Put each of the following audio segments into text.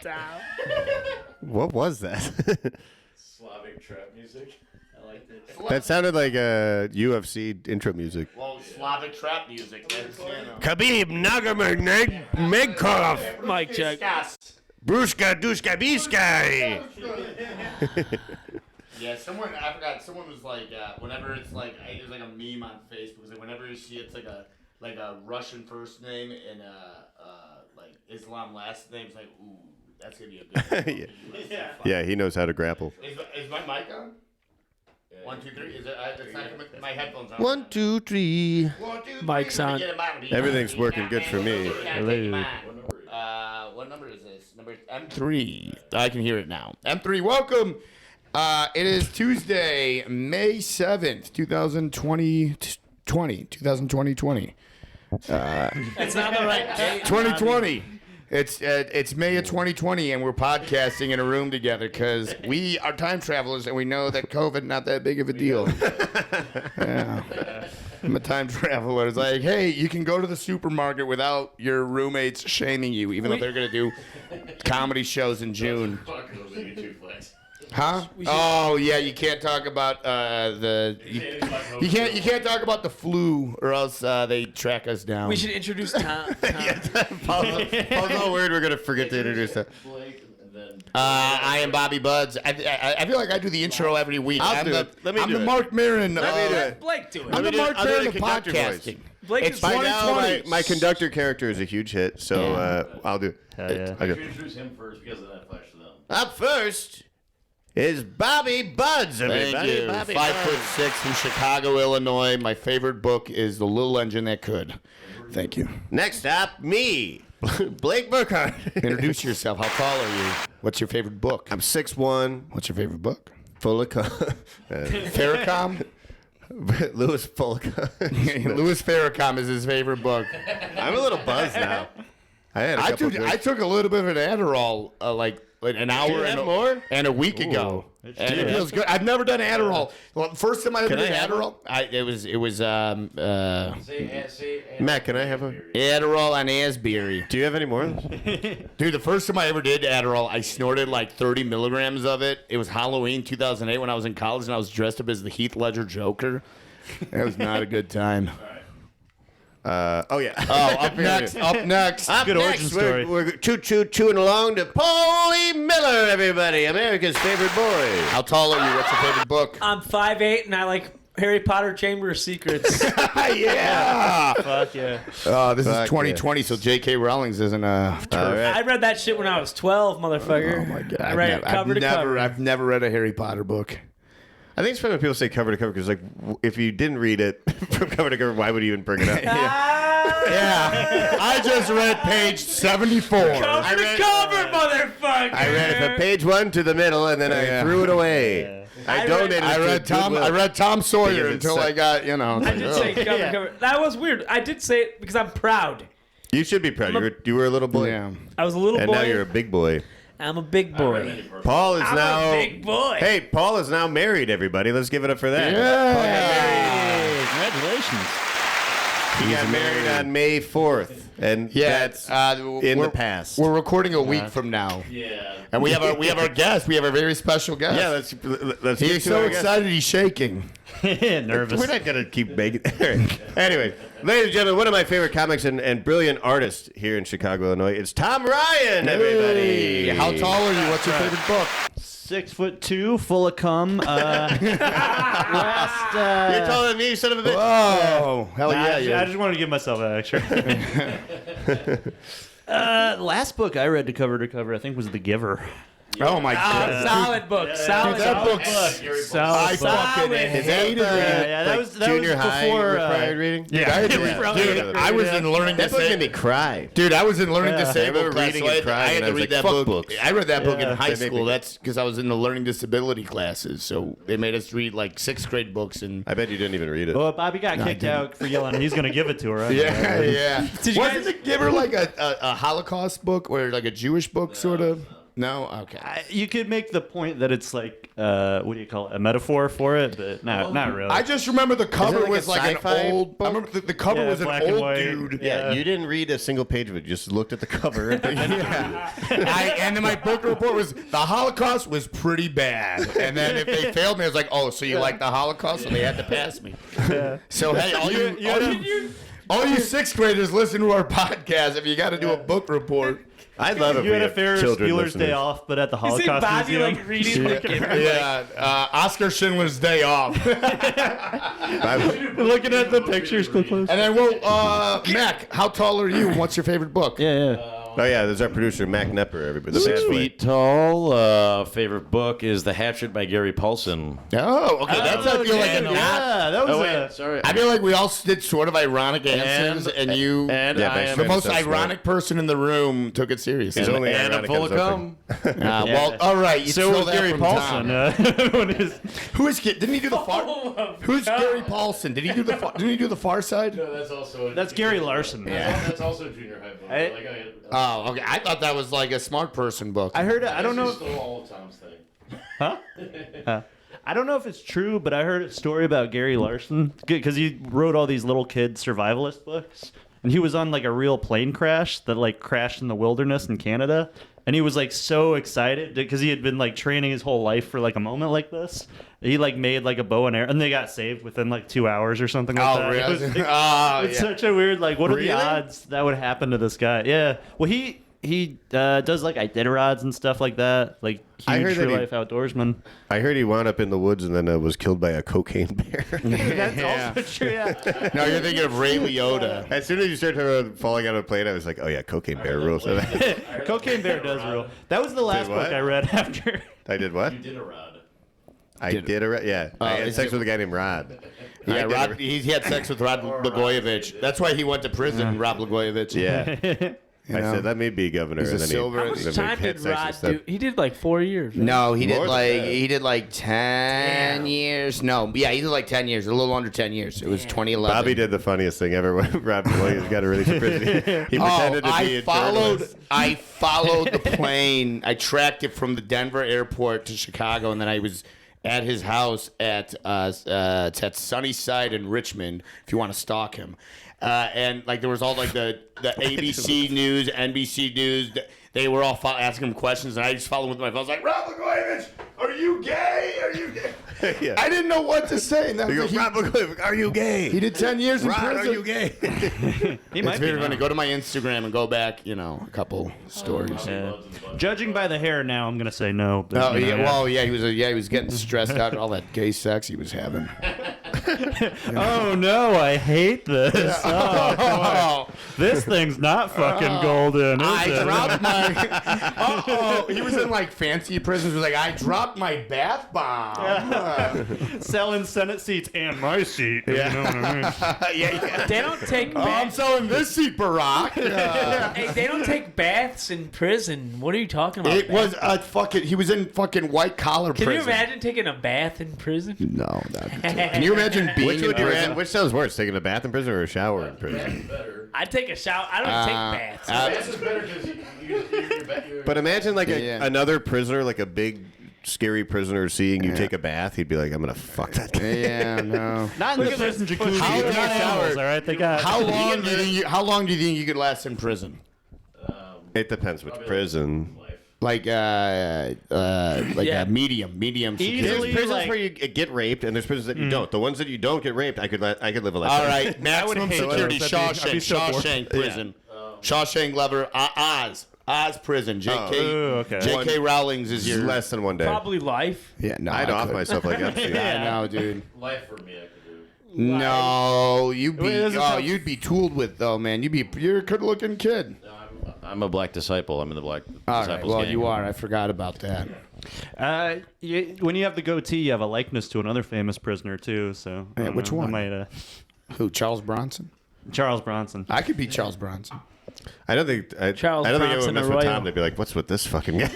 down. What was that? Slavic trap music. I liked it. That sounded like UFC intro music. Well, Slavic trap music. That's, Khabib Nurmagomedov, Mic check. Bruska Duska Biskai. Yeah, I forgot. Someone was like, whenever it's like, it was like a meme on Facebook. Like whenever you see it's like a Russian first name and like Islam last name, it's like, ooh, that's gonna be a good one. Yeah, he knows how to grapple. Is my mic on? 1, 2, 3. Is it? It's not, my headphones on. 1, 2, 3. 1, 2, 3. Mic's on. Everything's working good for me. Hello. What number is this? Number M3. I can hear it now. M3, welcome. It is Tuesday, May 7th, 2020. 2020. It's not the right date. 2020. It's May of 2020, and we're podcasting in a room together because we are time travelers, and we know that COVID not that big of a deal. Yeah. I'm a time traveler. It's like, hey, you can go to the supermarket without your roommates shaming you, even though they're going to do comedy shows in June. Huh? Oh yeah, you can't talk about you can't talk about the flu or else they track us down. We should introduce Tom. Paul's all weird. We're gonna forget to introduce that. I am Bobby Buds. I feel like I do the intro every week. I'll do it. Let me I'm do the it. Mark Maron. Let Blake do it. I'm the Mark I'll do Maron the of conductor podcasting. Blake It's is By now, 2020. my conductor character is a huge hit, so I'll do it. Yeah. I'll do it. Introduce him first because of that flash to them. Up first is Bobby Buds, everybody. Thank you. Bobby 5'6" from Chicago, Illinois. My favorite book is The Little Engine That Could. Thank you. Next up, me, Blake Burkhart. Introduce yourself. How tall are you? What's your favorite book? I'm 6'1", What's your favorite book? full of Farrakhan. Louis Fulca. Louis Farrakhan is his favorite book. I'm a little buzzed now. I had a couple I took a little bit of an Adderall like an hour and a week ago. And it feels good. I've never done Adderall. Well, first time I ever did Adderall, it was Matt, can I have a? Adderall on Asbury. Do you have any more? Dude, the first time I ever did Adderall, I snorted like 30 milligrams of it. It was Halloween 2008 when I was in college, and I was dressed up as the Heath Ledger Joker. It was not a good time. Oh yeah. Oh, up next. Up Good origin next, story. we're chewing along to Paulie Miller, everybody, America's favorite boy. How tall are you? What's your favorite book? I'm 5'8" and I like Harry Potter Chamber of Secrets. Yeah. Fuck yeah. This is Fuck 2020, so J.K. Rowling's isn't a turf. All right. I read that shit when I was 12, motherfucker. Oh my God. I read it cover to cover. I've never read a Harry Potter book. I think it's funny when people say cover to cover because, like, if you didn't read it from cover to cover, why would you even bring it up? Yeah. I just read page 74. Cover to cover, motherfucker. I read it from page 1 to the middle, and then I threw it away. I donated. I read Tom Sawyer Because until it's I got, you know. I did say cover to cover. That was weird. I did say it because I'm proud. You should be proud. You were a little boy, Yeah. I was a little and boy. now you're a big boy. I'm a big boy. Paul is I'm now a big boy. Hey, Paul is now married. Everybody, let's give it up for that. Yeah. Congratulations. He got married on May 4th, and that's in the past. We're recording a week from now. Yeah. And we have our guest. We have a very special guest. Yeah, let's get He's to so our guest. excited he's shaking. Nervous. We're not gonna keep making. Anyway, ladies and gentlemen, one of my favorite comics and brilliant artists here in Chicago, Illinois, it's Tom Ryan. Everybody, How tall are you? What's your favorite book? 6'2", full of cum. You're taller than me, you son of a bitch. Oh, hell I yeah. just wanted to give myself an extra. Last book I read to cover, I think, was The Giver. Oh my God. Solid book. Solid That book. book's I fucking hated it. That was junior high before required reading. Dude, I was in learning That book made me disabled. cry. Dude, I was in learning I disabled remember class. reading So and crying, I had and I to was read like, that fuck book. books. I read that book in Yeah. high They made school. me- That's because I was in the learning disability classes. So they made us read like 6th grade books and. I bet you didn't even read it. Well, Bobby got kicked out for yelling. He's going to give it to her. Right? Yeah. Did you Wasn't guys- The Giver like a Holocaust book or like a Jewish book, sort of? No? Okay. You could make the point that it's like, what do you call it? A metaphor for it, but not really. I just remember the cover like a was like sci-fi an old. I book? remember the cover Yeah, was an black and old white. dude. Yeah, you didn't read a single page of it. You just looked at the cover. And then my book report was the Holocaust was pretty bad. And then if they failed me, I was like, oh, so you like the Holocaust? So they had to pass me. So hey, all you sixth graders listen to our podcast. If you got to do a book report. I'd love it. you had a Ferris Bueller's Day Off, but at the You see Holocaust Bobby Museum. like reading like Oscar Schindler's Day Off. Looking at the pictures close. And then, Mac, how tall are you? And what's your favorite book? Yeah. Oh yeah, there's our producer Mack Nepper. Everybody, the 6 bad boy. feet tall. Favorite book is The Hatchet by Gary Paulson. Oh, okay. That's I feel like a not. Yeah, that was Oh, wait, sorry. I feel like we all did sort of ironic answers, and you, And Yeah, I but am the most so smart. ironic person in the room, took it seriously. He's only and I'm ironic full of on something. cum. Well, all right. You So stole was that Gary from Paulson. Tom. When his- Who is? Didn't he do the far? Oh, Who's God. Gary Paulson? Did he do the? Didn't he do the Far Side? That's also That's Gary Larson. That's also a junior high book. I- Oh, okay. I thought that was like a smart person book. I heard it. I don't know. Stole all of Tom's thing. Huh? I don't know if it's true, but I heard a story about Gary Larson because he wrote all these little kid survivalist books, and he was on like a real plane crash that like crashed in the wilderness in Canada, and he was like so excited because he had been like training his whole life for like a moment like this. He like made like a bow and arrow, and they got saved within like 2 hours or something like that. It was, really? like, Oh, it's yeah. such a weird like. What are Really? the odds that would happen to this guy? Yeah. Well, he does like Iditarods and stuff like that. Like I huge heard that true he- life outdoorsman. I heard he wound up in the woods and then was killed by a cocaine bear. That's Yeah. also true. Yeah. No, you're thinking of Ray Liotta. As soon as you started talking about falling out of a plane, I was like, oh yeah, cocaine bear rules. Cocaine Bear does rule. That was the last Wait, what? book I read after. I did what? Did a rod. I did a yeah. I had is sex it- with a guy named Rod. I Yeah, did Rod. He had sex with Rod Blagojevich. That's why he went to prison. Rob Blagojevich. Yeah. I know? said, let me be governor. He's a And then silver- How How much then time we had did sex and Rod stuff. do? He did like 4 years. Right? No, he More did than that. he did like 10 years. No, yeah, he did like 10 years, a little under 10 years. It was 2011. Bobby did the funniest thing ever when Rob Williams got released from prison. He pretended to be a journalist. I followed the plane. I tracked it from the Denver airport to Chicago, and then I was at his house at it's at Sunnyside in Richmond. If you want to stalk him, and like there was all like the ABC News, NBC News. They were all asking him questions, and I just followed with my phone. I was like, Rob Blagojevich, are you gay? Are you gay? Yeah. I didn't know what to say. And that He was goes, like, Rob Blagojevich, are you gay? he did 10 years in Rod, prison. are you gay? He might It's be very now. funny. Go to my Instagram and go back, a couple stories. Judging by the hair now, I'm gonna say no. But, Oh you know, yeah, well yeah, he was getting stressed out all that gay sex he was having. Oh no, I hate this. Oh, boy. This thing's not fucking golden. Is I it? dropped my. He was in like fancy prisons. He was like, I dropped my bath bomb. Selling Senate seats and my seat. You know what I mean? Yeah. They don't take I'm baths. selling this seat, Barack. Hey, they don't take baths in prison. What are you talking about? It was a fucking. He was in fucking white collar Can prison. you imagine taking a bath in prison? No, can you imagine being Which in would you prison? which sounds worse, taking a bath in prison or a shower in prison? I'd take a shower. I don't take baths. This is better because you're But imagine like Yeah. another prisoner, like a big scary prisoner, seeing you take a bath. He'd be like, I'm gonna fuck that guy. Yeah, no. Not in the prison jacuzzi. How They got long- showers, all right? They got. How long do you think you could last in prison? It depends which prison. Like Yeah. a medium Easily. security. There's prisons like- where you get raped, and there's prisons that you don't. The ones that you don't get raped, I could live a life. All right, maximum hate security. those. I'd be so bored. Shawshank prison. Shawshank Lever. Oz prison. J.K. Ooh, okay. J.K. Rowling's is It's your. less than one day. Probably life. Yeah, no. I'd I off could. myself like that. Yeah, no, dude. life for me. I could do. No, Wait, this is how- you'd be tooled with though, man. You're a good-looking kid. No, I'm a black disciple. I'm in the black All right, disciples well gang. you are. I forgot about that. When you have the goatee, you have a likeness to another famous prisoner too. So I Yeah, don't which know. I one? might, Who? Charles Bronson. Charles Bronson. I could be Charles Bronson. I don't think Charles I don't think Bronson anyone would mess with Arroyo. Tom. They'd be like, "What's with this fucking guy?"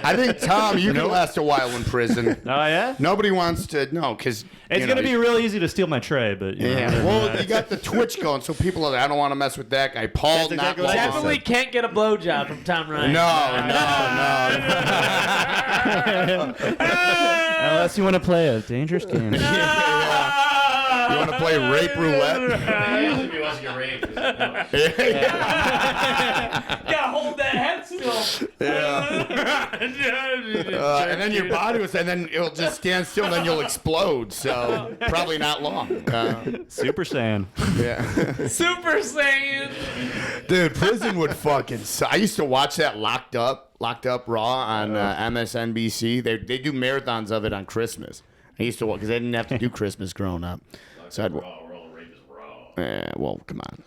I think, Tom, you can last a while in prison. Oh yeah. Nobody wants to know because It's gonna be real easy to steal my tray, but you know, Yeah, well, you got the Twitch going, so people are like, I don't want to mess with that guy. Paul, That's exactly what I not said. Definitely can't get a blowjob from Tom Ryan. unless you want to play a dangerous game. You want to play rape roulette? If he wants to get raped. Yeah, hold that head still. And then your body was, and then it'll just stand still, and then you'll explode. So probably not long. Super Saiyan. Yeah, Super Saiyan. dude, prison would fucking. I used to watch that Locked Up Raw on MSNBC. They do marathons of it on Christmas. I used to watch because they didn't have to do Christmas growing up. So I'd. Rape is raw. Yeah, well, come on.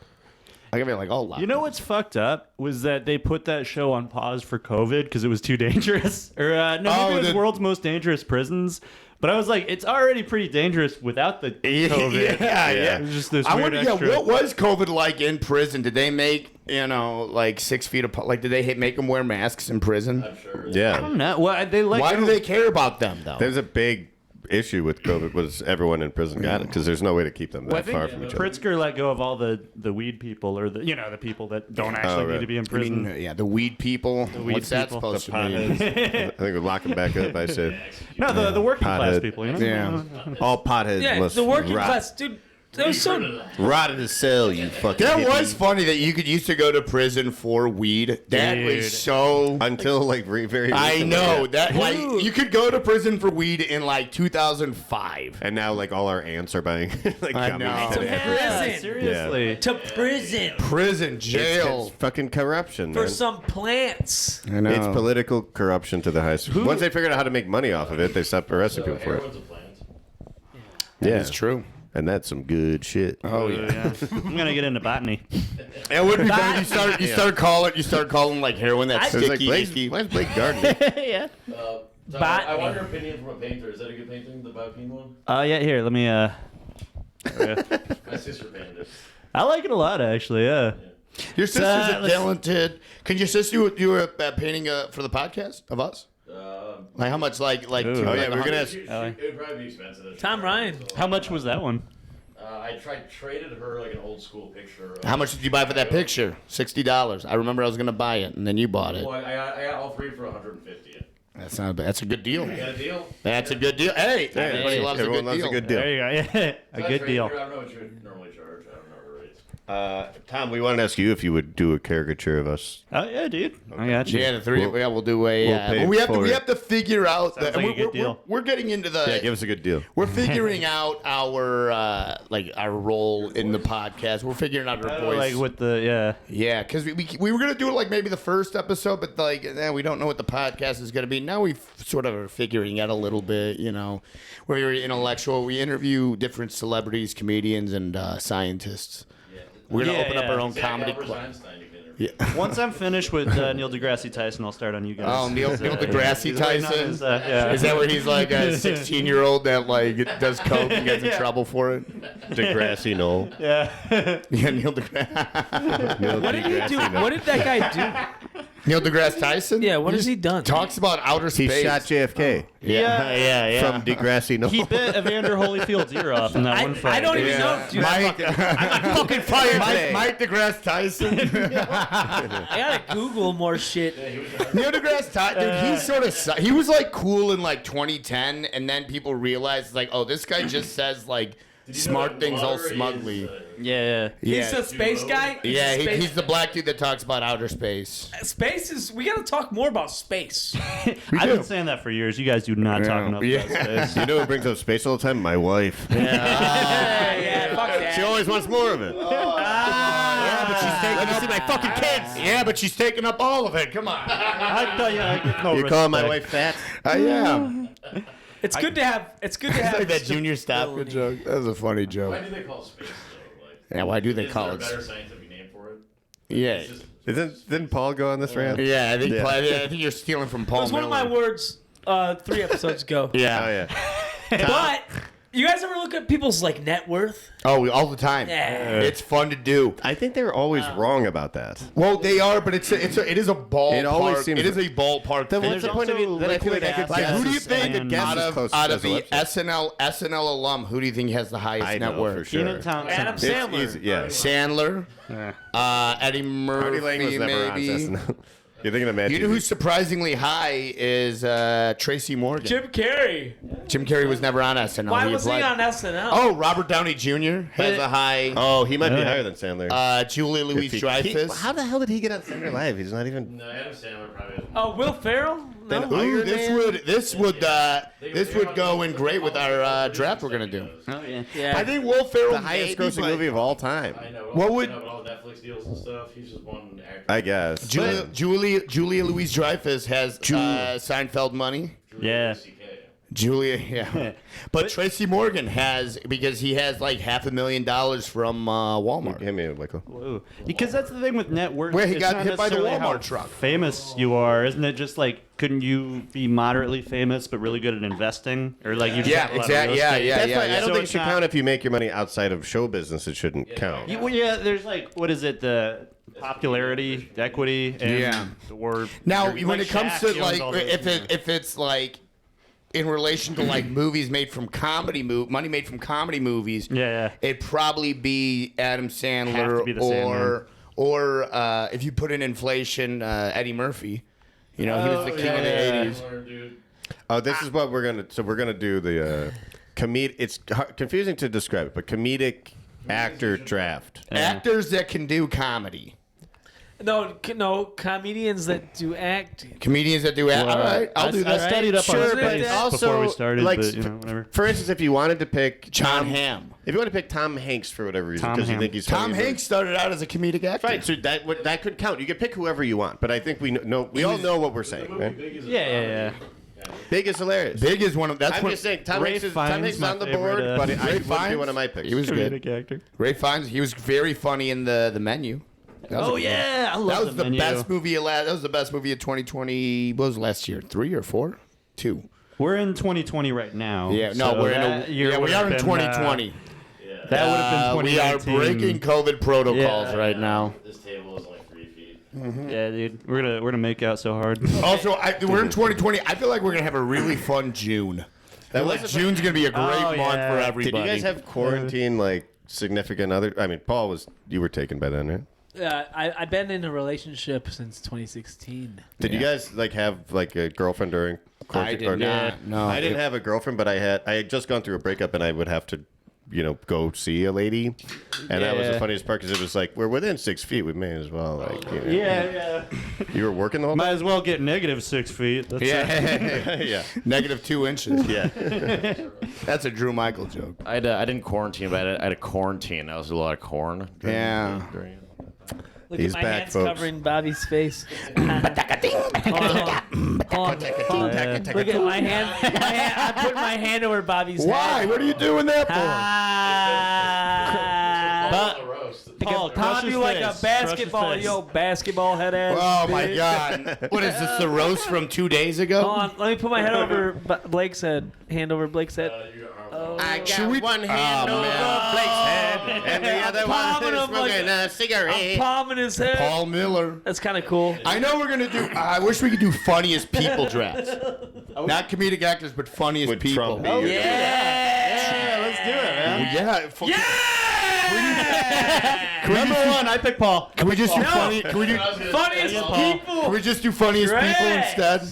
I can be like, oh, You know what's fucked up was that they put that show on pause for COVID because it was too dangerous. Or maybe it was World's Most Dangerous Prisons. But I was like, it's already pretty dangerous without the COVID. Yeah. It was just this I weird wonder, extra. what was COVID like in prison? Did they make, like 6 feet apart? Like, did they make them wear masks in prison? I'm sure. I Yeah, don't know. Well, they like. Why do they care about them, though? there's a big issue with COVID. Was everyone in prison got it? Because there's no way to keep them Well, I that think far from each other. Pritzker let go of all the weed people, or the people that don't actually right. need to be in I prison. mean, yeah, the weed people. weed What's that people. supposed to mean? I think we lock them back up. I said, No, the working class Pothead. people. You know. Yeah. all potheads Yeah, must the working rot. class, dude. That was so. Rot in the cell, you fucking. That hippie. was funny that you could used to go to prison for weed. That Dude. was so. Until like very. I recently, know yeah. that like you could go to prison for weed in like 2005. And now like all our ants are buying like I gummies know. and To everything. prison. Seriously. To prison Prison, It's jail. fucking corruption, for man. some plants. I know. It's political corruption to the highest. Once they figured out how to make money off of it, they stopped arresting people for it. Everyone's a plant. Yeah, It's true. and that's some good shit. Oh yeah. I'm gonna get into botany. It would be better. You start calling like heroin that It was like sticky. icky. Why's Blake gardening? Yeah. I want your opinion from a painter. Is that a good painting, the Baupin one? Yeah. Here, let me. My sister painted it. I like it a lot, actually. Yeah. Your sister's a talented. Can your sister do a painting for the podcast of us? Like how much? Like. Ooh. two, Oh like yeah, we were gonna ask. It would probably be expensive. Tom Ryan. How much was that one? I traded her like an old school picture. How much did you buy for that picture? $60. I remember I was gonna buy it, and then you bought it. Well, I got all three for $150. That's not bad. That's a good deal. Got a deal? That's a good deal. Hey, everybody loves a Everyone good loves deal. a good deal. There you go. Yeah. A So I good traded deal. her. I don't know what you would normally charge. I don't know her rates. Tom, we wanted to ask you if you would do a caricature of us. Oh yeah, dude. I got you. Yeah, the three. We'll do a. we'll pay we have to. for We it. have to figure out. Sounds like a good deal. We're getting into the. Yeah, give us a good deal. We're figuring out our our role in the podcast. We're figuring out our voice. Like with the Yeah, because we were gonna do it like maybe the first episode, but like we don't know what the podcast is gonna be. Now we sort of are figuring out a little bit. You know, we're very intellectual. We interview different celebrities, comedians, and scientists. We're gonna Yeah, open up yeah. our own Zach comedy Albert club. Einstein, you can interview. Yeah. Once I'm finished with Neil deGrasse Tyson, I'll start on you guys. Oh, Neil deGrasse He's waiting on Tyson. his, yeah. Is that where he's like a 16-year-old that like does coke and gets in trouble for it? Degrassi Knoll. Yeah. Yeah, Neil deGrasse. What did he do? What did that guy do? Neil deGrasse Tyson. Yeah, what has he done? Talks about outer He space. shot JFK Yeah. from Degrassi Knoll. He bit Evander Holyfield's ear off in that one fight. I don't even know, dude. Mike, fucking fired Mike deGrasse Tyson. I gotta Google more shit. Neil deGrasse Tyson, dude, he's sort of he was like cool in like 2010, and then people realized like, oh, this guy just says like smart things all smugly. Yeah. He's a space guy. He's Yeah, a space- he's the black dude that talks about outer space. Space is. We gotta talk more about space. I've been saying that for years. You guys do not talk enough Yeah. about space. You know who brings up space all the time? My wife. Yeah, fuck that. She always wants more of it. Yeah, but she's taking up my fucking kids. Yeah, but she's taking up all of it. Come on. I tell you, I get no You calling my respect. wife fat? Yeah. It's good to have. It's good to It's have like that Junior Stopka stability. joke. That was a funny Why joke. do they call it space though? Like, Yeah, why do they is call there a it? better scientific name for it? Yeah. It's just, Didn't Paul go on this rant? Yeah, I think Yeah. I think you're stealing from Paul That was one of my Miller. words 3 episodes ago. Oh Yeah. yeah. But You guys ever look at people's like net worth? Oh, all the time. Yeah. It's fun to do. I think they were always wrong about that. Well, they are, but it is a ballpark. It always seems- it is a ballpark Then thing. what's the point of it? Then I feel like I could Like, guess. who do you as- think I could guess out as of, close out as of the the website. SNL alum, who do you think has the highest I net know worth? for sure. Keenan Thompson. Adam It's Sandler. easy, yeah. Sandler, Eddie Murphy, Artie Lang was never on maybe. SNL. You're thinking of Mad You know TV. who's surprisingly high is Tracy Morgan. Jim Carrey. Jim Carrey was never on SNL. Why was he applied. on SNL? Oh, Robert Downey Jr. has a high. Oh, he might be higher than Sandler. Julia If he- Louis-Dreyfus. How the hell did he get on Saturday Night Live? He's not even. No, Adam Sandler probably isn't. Oh, Will Ferrell? Then No. Iron Ooh, this would go in great with our draft we're gonna do. Oh yeah. Yeah. I think Will Ferrell The highest maybe, grossing but movie of all time. I know. What would- all the Netflix deals and stuff? He's just one actor. I guess. Julia Louis-Dreyfus has Seinfeld money. Yeah. Julia, yeah. But Tracy Morgan has, because he has like $500,000 from Walmart. Give me a Michael. Whoa. Because that's the thing with net worth. Where he it's got not hit by the necessarily how Walmart truck. Famous you are, isn't it? Just like, couldn't you be moderately famous but really good at investing, or like you? Just Yeah, have a lot of exactly. real Yeah, estate? yeah, That's yeah. why I don't So think it it's should not- count if you make your money outside of show business. It shouldn't count. Well, yeah, there's like, what is it? The popularity, equity, and Yeah. or Now, or, when like it comes Shaq, to he owns like, all those, if it's like in relation to like movies made from money made from comedy movies, Yeah. it'd probably be Adam Sandler Have to be the Sandler. or if you put in inflation, Eddie Murphy. You know, he was the king of the '80s. Dude. Oh, this is what we're gonna. So we're gonna do the comedic. It's confusing to describe it, but comedic actor draft. Actors that can do comedy. No, comedians that do act. Comedians that do act. All right, I'll do I that. studied up Sure, on but space also, before we started, like, but you know, whatever. For instance, if you wanted to pick John Hamm. if you want to pick Tom Hanks for whatever reason, Tom because you Hanks. think he's Tom funny, Hanks started out as a comedic actor. Right, so that could count. You can pick whoever you want, but I think we know we all know what we're saying. Right? Yeah. Big is hilarious. Big is one of that's I'm what just saying, Tom Ray Hanks is Fiennes, on the my board, favorite, but I Ray would be Fiennes? one of my picks. He was good. Comedic actor. Ray Fiennes. He was very funny in the Menu. That was Oh a- yeah, I love That was the Menu. best movie of That was the best movie of 2020. What was last year? 3 or 4? 2. We're in 2020 right now. Yeah, no, so we're in that a, year yeah, we would are have in been, 2020. That would have been We are 2019. breaking COVID protocols Yeah. right now. This table is like 3 feet. Yeah, dude, we're gonna make out so hard. Also, we're in 2020. I feel like we're gonna have a really fun June. That Like was June's gonna be a great Oh, month yeah. for Did everybody. Did you guys have quarantine like significant other? I mean, Paul you were taken by then, right? I've been in a relationship since 2016. Did you guys like have like a girlfriend during quarantine? did or- not, no. I didn't have a girlfriend, but I had just gone through a breakup, and I would have to, go see a lady, and that was the Yeah. funniest part because it was like we're within 6 feet. We may as well like. Yeah. You were working the whole Might time. as well get -6 feet. That's Yeah, Yeah. negative 2 inches. Yeah. That's a Drew Michael joke. I didn't quarantine, but I had a quarantine. I was a lot of corn. Yeah. Look He's at my back, hands folks. covering Bobby's face. Hold on. Look at my hand. I put my hand over Bobby's Why? head. What are you doing that for? Paul, crush Pop his you like face. a Crush his basketball, face. yo, basketball head ass. Oh my bitch. God! What is this? The roast from 2 days ago? Hold on, let me put my head over Blake's head. Hand over Blake's head. I got Should we- one hand Oh, over man. Blake's head, and the other palming one him smoking like- a cigarette. I'm palming his head. Paul Miller. That's kind of cool. I know we're gonna do. I wish we could do funniest people drafts. Not comedic actors, but funniest Would people. Trump be your- Yeah, let's do it, man. Number one, I pick Paul. Can we just do funny? Can we do? Funniest people. Can we just do funniest people Correct. instead?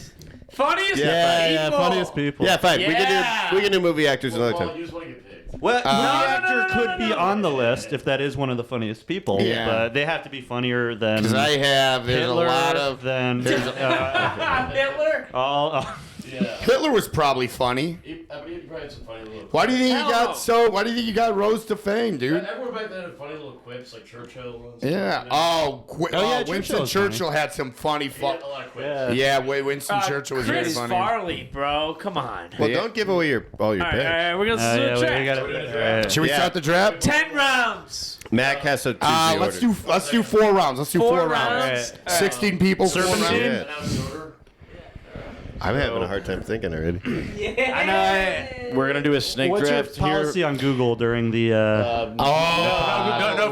Funniest Yeah, people. funniest people. Yeah, fine. Yeah. We can do movie actors another time. You just want to get picked. Well, movie actor no, could be on the list if that is one of the funniest people. Yeah. But they have to be funnier than Because there's Hitler, a lot of. than Hitler. Hitler was probably funny. He probably had some funny little. Why do you think Hell he got no. so? Why do you think he got rose to fame, dude? Everyone back then had funny little quips like Churchill. And Yeah. stuff, Oh, yeah, Winston Churchill's Churchill had some funny He had fun. a lot of quips. Yeah. Yeah, Winston Churchill was very Chris funny. Farley, bro. Come on. Well, Yeah. don't give away all your All picks. right, we're gonna yeah, switch we gotta, right. Should we Yeah. start the draft? 10 rounds. Mac has a 2 Let's do 4 rounds. Let's do 4 rounds. rounds. 16 people, 4 Serpentine? rounds. Yeah. And now it's order. I'm having a hard time thinking already. I know. We're gonna do a snake What's your draft policy here. on Google during the? No,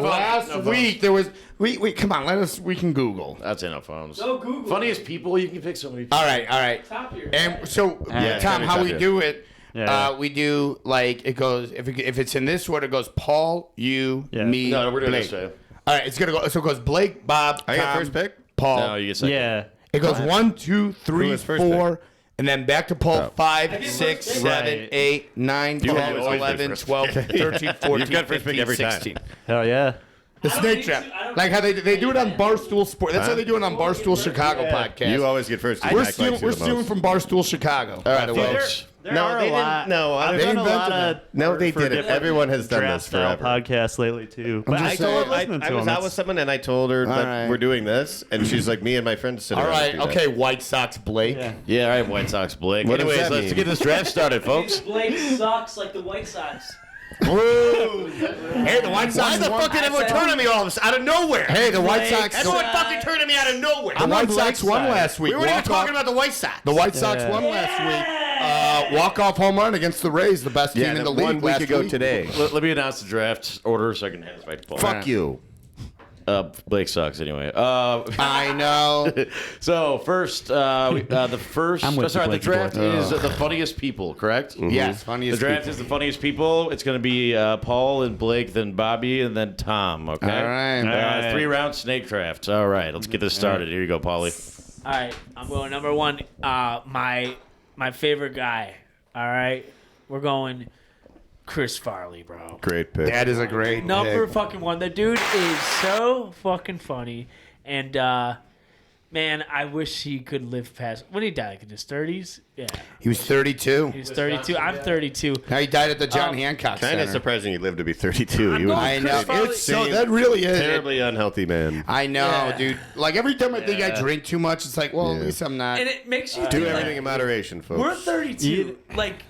Last week there was. We come on. We can Google. That's enough phones. Go Google. Funniest people, you can pick so many. All right. Top of your And so, Yeah, Tom, how we yeah. do it? Yeah. We do like it goes. If it's in this order, it goes Paul, you, Yeah. me, No, we're doing Blake. this way. All right, it's gonna go. So it goes Blake, Bob, I Tom, got first pick? Paul. No, you get second. Yeah. It goes 1, 2, 3, was first 4, and then back to Paul. Oh. 5, 6, first pick. 7, Right. 8, 9, You 10, always do 11, first 12, pick. 13, 14, You've got first pick 15, every time. 16. Hell yeah. The snake need trap. to- I don't- Like how they do it on Barstool Sport. That's Huh? how they do it on Barstool Chicago podcast. You always get first. We're stealing from Barstool Chicago. By the way. There No, are they a lot. didn't. No, I've they done a lot invented of No, they for didn't. different Everyone has done draft this style forever. podcasts lately too. But I just still saying, listening to I was them. out with someone and I told her All that right. we're doing this, and she's like, me and my friends sit All around right. and do that. Okay. White Sox Blake. Yeah. Yeah, all right, White Sox, Blake. What does Anyways, that let's mean? get this draft started, folks. Blake sucks like the White Sox. Hey, the White Sox. Why the won. fuck did everyone turn on me all of a sudden out of nowhere? Hey, the White Sox. Everyone fucking turned on me out of nowhere. The White Sox won side. last week. We weren't even Walk-off- talking about the White Sox. The White Sox Yeah. won last week. Walk-off home run against the Rays, the best team Yeah, in the and league. 1 week last ago week. today. Let me announce the draft order so I can hand this right to Paul. Fuck you. Blake sucks anyway. I know. So first, the first. I'm with you, Sorry, the Blakey draft boy. is the funniest people, correct? Yes, The funniest. draft people. is the funniest people. It's going to be Paul and Blake, then Bobby, and then Tom. Okay. All right. All right. 3-round snake draft. All right, let's get this started. Here you go, Paulie. All right, I'm going number one. My favorite guy. All right, we're going Chris Farley, bro. Great pick. That is a great Number pick. fucking one. The dude is so fucking funny, and man, I wish he could live past when he died, like in his 30s. Yeah, He was 32. he's 32. I'm 32. Now he died at the John Hancock Kind of Center. surprising he lived to be 32. I'm He was going I Chris know. Farley- It's so that really is. terribly unhealthy man. I know, Yeah. dude. Like every time I think I drink too much, it's like, well, Yeah. at least I'm not. And it makes you Do think, everything like, in moderation, folks. we're 32. Like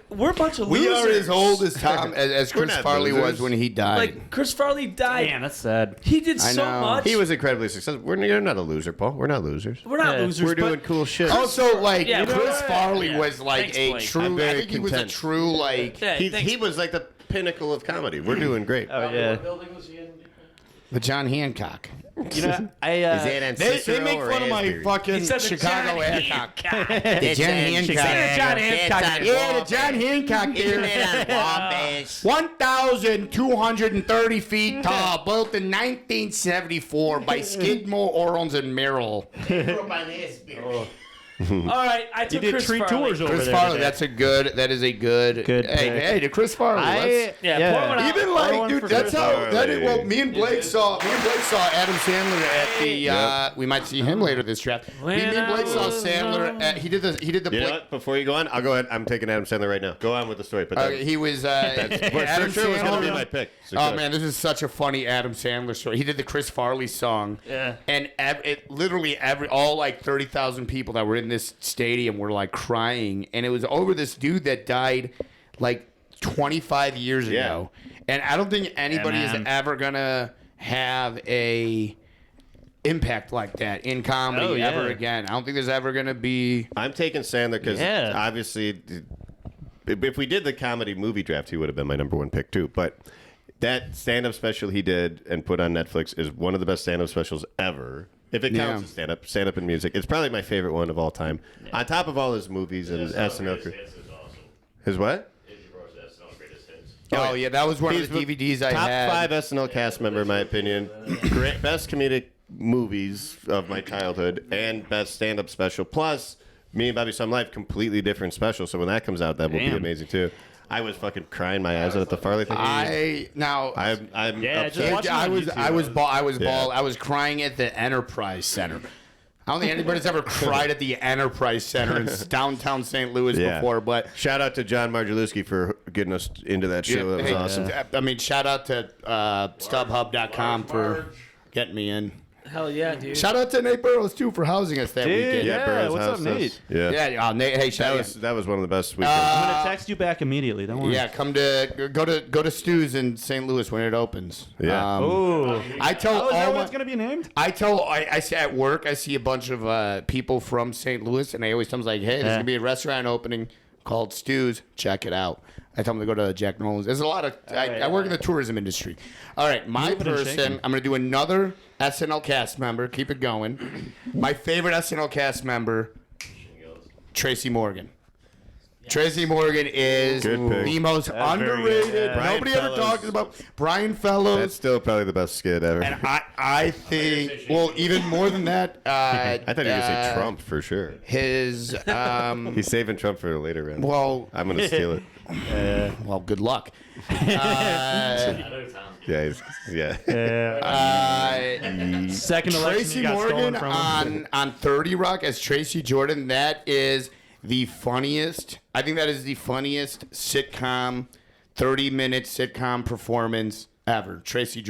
we're a bunch of We losers. are as old as Tom as We're Chris not Farley was losers. when he died. Like Chris Farley died. Man, that's sad. He did I so know. much. He was incredibly successful. You're not a loser, Paul. We're not losers. We're not Yeah. losers. We're doing but cool shit. also, like Yeah, Chris right. Farley Yeah. was like Thanks, a Blake. true. I'm I very think he was a content. true like Yeah, thanks. He was like the pinnacle of comedy. We're doing great. Oh yeah. building was he in? the John Hancock. You know, I Is that on They Cicero make or fun of my Asbury? fucking He said the Chicago John Hancock. Hancock. The John Hancock. John Hancock. Yeah, the John Hancock there. 1,230 feet tall, built in 1974 by Skidmore, Owens, and Merrill. All right, I took did Chris three Farley. tours over Chris there. Farley, that is a good. Good Hey, pick. hey, to Chris Farley. let's- Yeah, pour one out. Even Pour like, one dude, for that's Chris how. Farley. That is, well, me and Blake saw Adam Sandler at the. Yep. We might see him later this draft. Me and Blake saw Sandler. He did the. You know Blake, what? Before you go on, I'll go ahead. I'm taking Adam Sandler right now. Go on with the story. But he was. that's for Adam sure was going to be Sandler. my pick. So Oh go. man, this is such a funny Adam Sandler story. He did the Chris Farley song, Yeah. and it literally all like 30,000 people that were in this stadium were like crying, and it was over this dude that died like 25 years Yeah. ago, and I don't think anybody is man. ever gonna have a impact like that in comedy Oh, yeah. ever again. I don't think there's ever gonna be. I'm taking Sandler because Yeah. obviously, if we did the comedy movie draft, he would have been my number one pick too. But that stand-up special he did and put on Netflix is one of the best stand-up specials ever. If it counts as stand-up and music, it's probably my favorite one of all time. On top of all his movies and SNL. His what? Oh yeah, that was one of the DVDs I Top had. 5 SNL cast member, in my opinion. Great, best comedic movies of my childhood and best stand-up special. Plus, Me and Bobby Some Life, completely different special. So when that comes out, that will be Damn. amazing too. I was fucking crying my eyes out at the Farley thing. I'm Yeah, upset. just watch it on YouTube. I was crying at the Enterprise Center. I don't think anybody's ever cried at the Enterprise Center in downtown St. Louis Yeah. before, but Shout out to John Marjalewski for getting us into that show. That was hey, awesome. I mean, shout out to StubHub.com for getting me in. Hell yeah, dude. Shout out to Nate Burrows too for housing us that Dude, weekend. yeah. Burroughs What's up, housed us. Nate? Yeah. Yeah, Nate. Hey, shout out. That was one of the best weekends. I'm gonna text you back immediately. Don't worry. Yeah, go to Stu's in St. Louis when it opens. Yeah. Oh. I tell Oh, is that all what my, it's gonna be named? I see at work, I see a bunch of people from St. Louis, and they always tell me like, "Hey, there's gonna be a restaurant opening called Stu's. Check it out." I tell them to go to Jack Nolan's. There's a lot of. I work in the tourism industry. All right, my Moving and person. shaking. I'm gonna do another SNL cast member. Keep it going. My favorite SNL cast member, Tracy Morgan. Tracy Morgan is Good pick. the most That's very underrated. good, yeah. Nobody Brian ever Fellows. talks about Brian Fellows. That's still probably the best skit ever. And I think, well, even more than that, I thought you were going to say Trump for sure. his, He's saving Trump for a later round. well, I'm going to steal it. well, good luck. Yeah, Second election Tracy you got Morgan stolen from him. on 30 Rock as Tracy Jordan. That is the funniest. I think that is the funniest sitcom, 30-minute sitcom performance ever. Tracy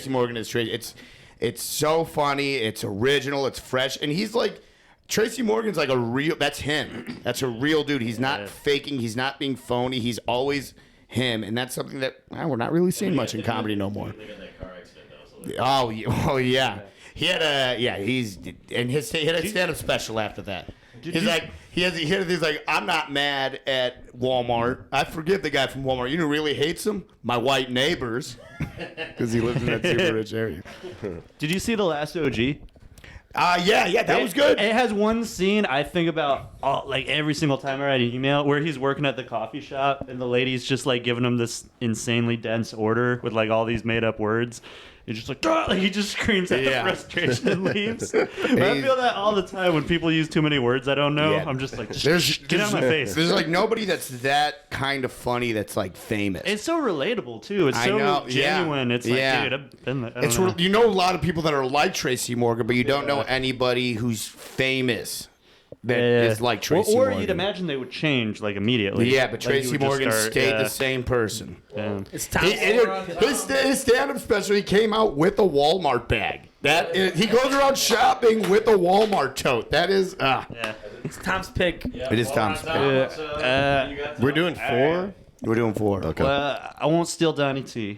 Morgan is Tracy. It's so funny. It's original. It's fresh, and he's like. Tracy Morgan's like a real. That's him. That's a real dude. He's not faking. He's not being phony. He's always him, and that's something that we're not really seeing much in comedy no more. Oh yeah. He had he had a stand-up special after that. He's like, I'm not mad at Walmart. I forgive the guy from Walmart. You know who really hates him? My white neighbors, because he lives in that super rich area. Did you see the last OG? Yeah, that was good. It has one scene I think about like every single time I write an email where he's working at the coffee shop and the lady's just like giving him this insanely dense order with like all these made up words. He's just like, "Duh!" Like he just screams out Yeah. of frustration and leaves. But I feel that all the time when people use too many words I don't know. Yeah. I'm just like, There's get out of my face. There's like nobody that's that kind of funny that's like famous. It's so relatable too. It's I so know, yeah. genuine. It's like, Yeah. dude, I've been there. I It's don't know. you know a lot of people that are like Tracy Morgan, but you don't know anybody who's famous that is like Tracy or Morgan. you'd imagine they would change like immediately. Yeah, but Like, you Tracy would just Morgan start- stayed yeah. the same person. Yeah. It's Tom. His stand-up special, he came out with a Walmart bag. He goes around shopping with a Walmart tote. That is, Yeah. It's Tom's pick. it is Tom's pick. We're doing 4? We're doing 4. Okay. I won't steal Donnie T.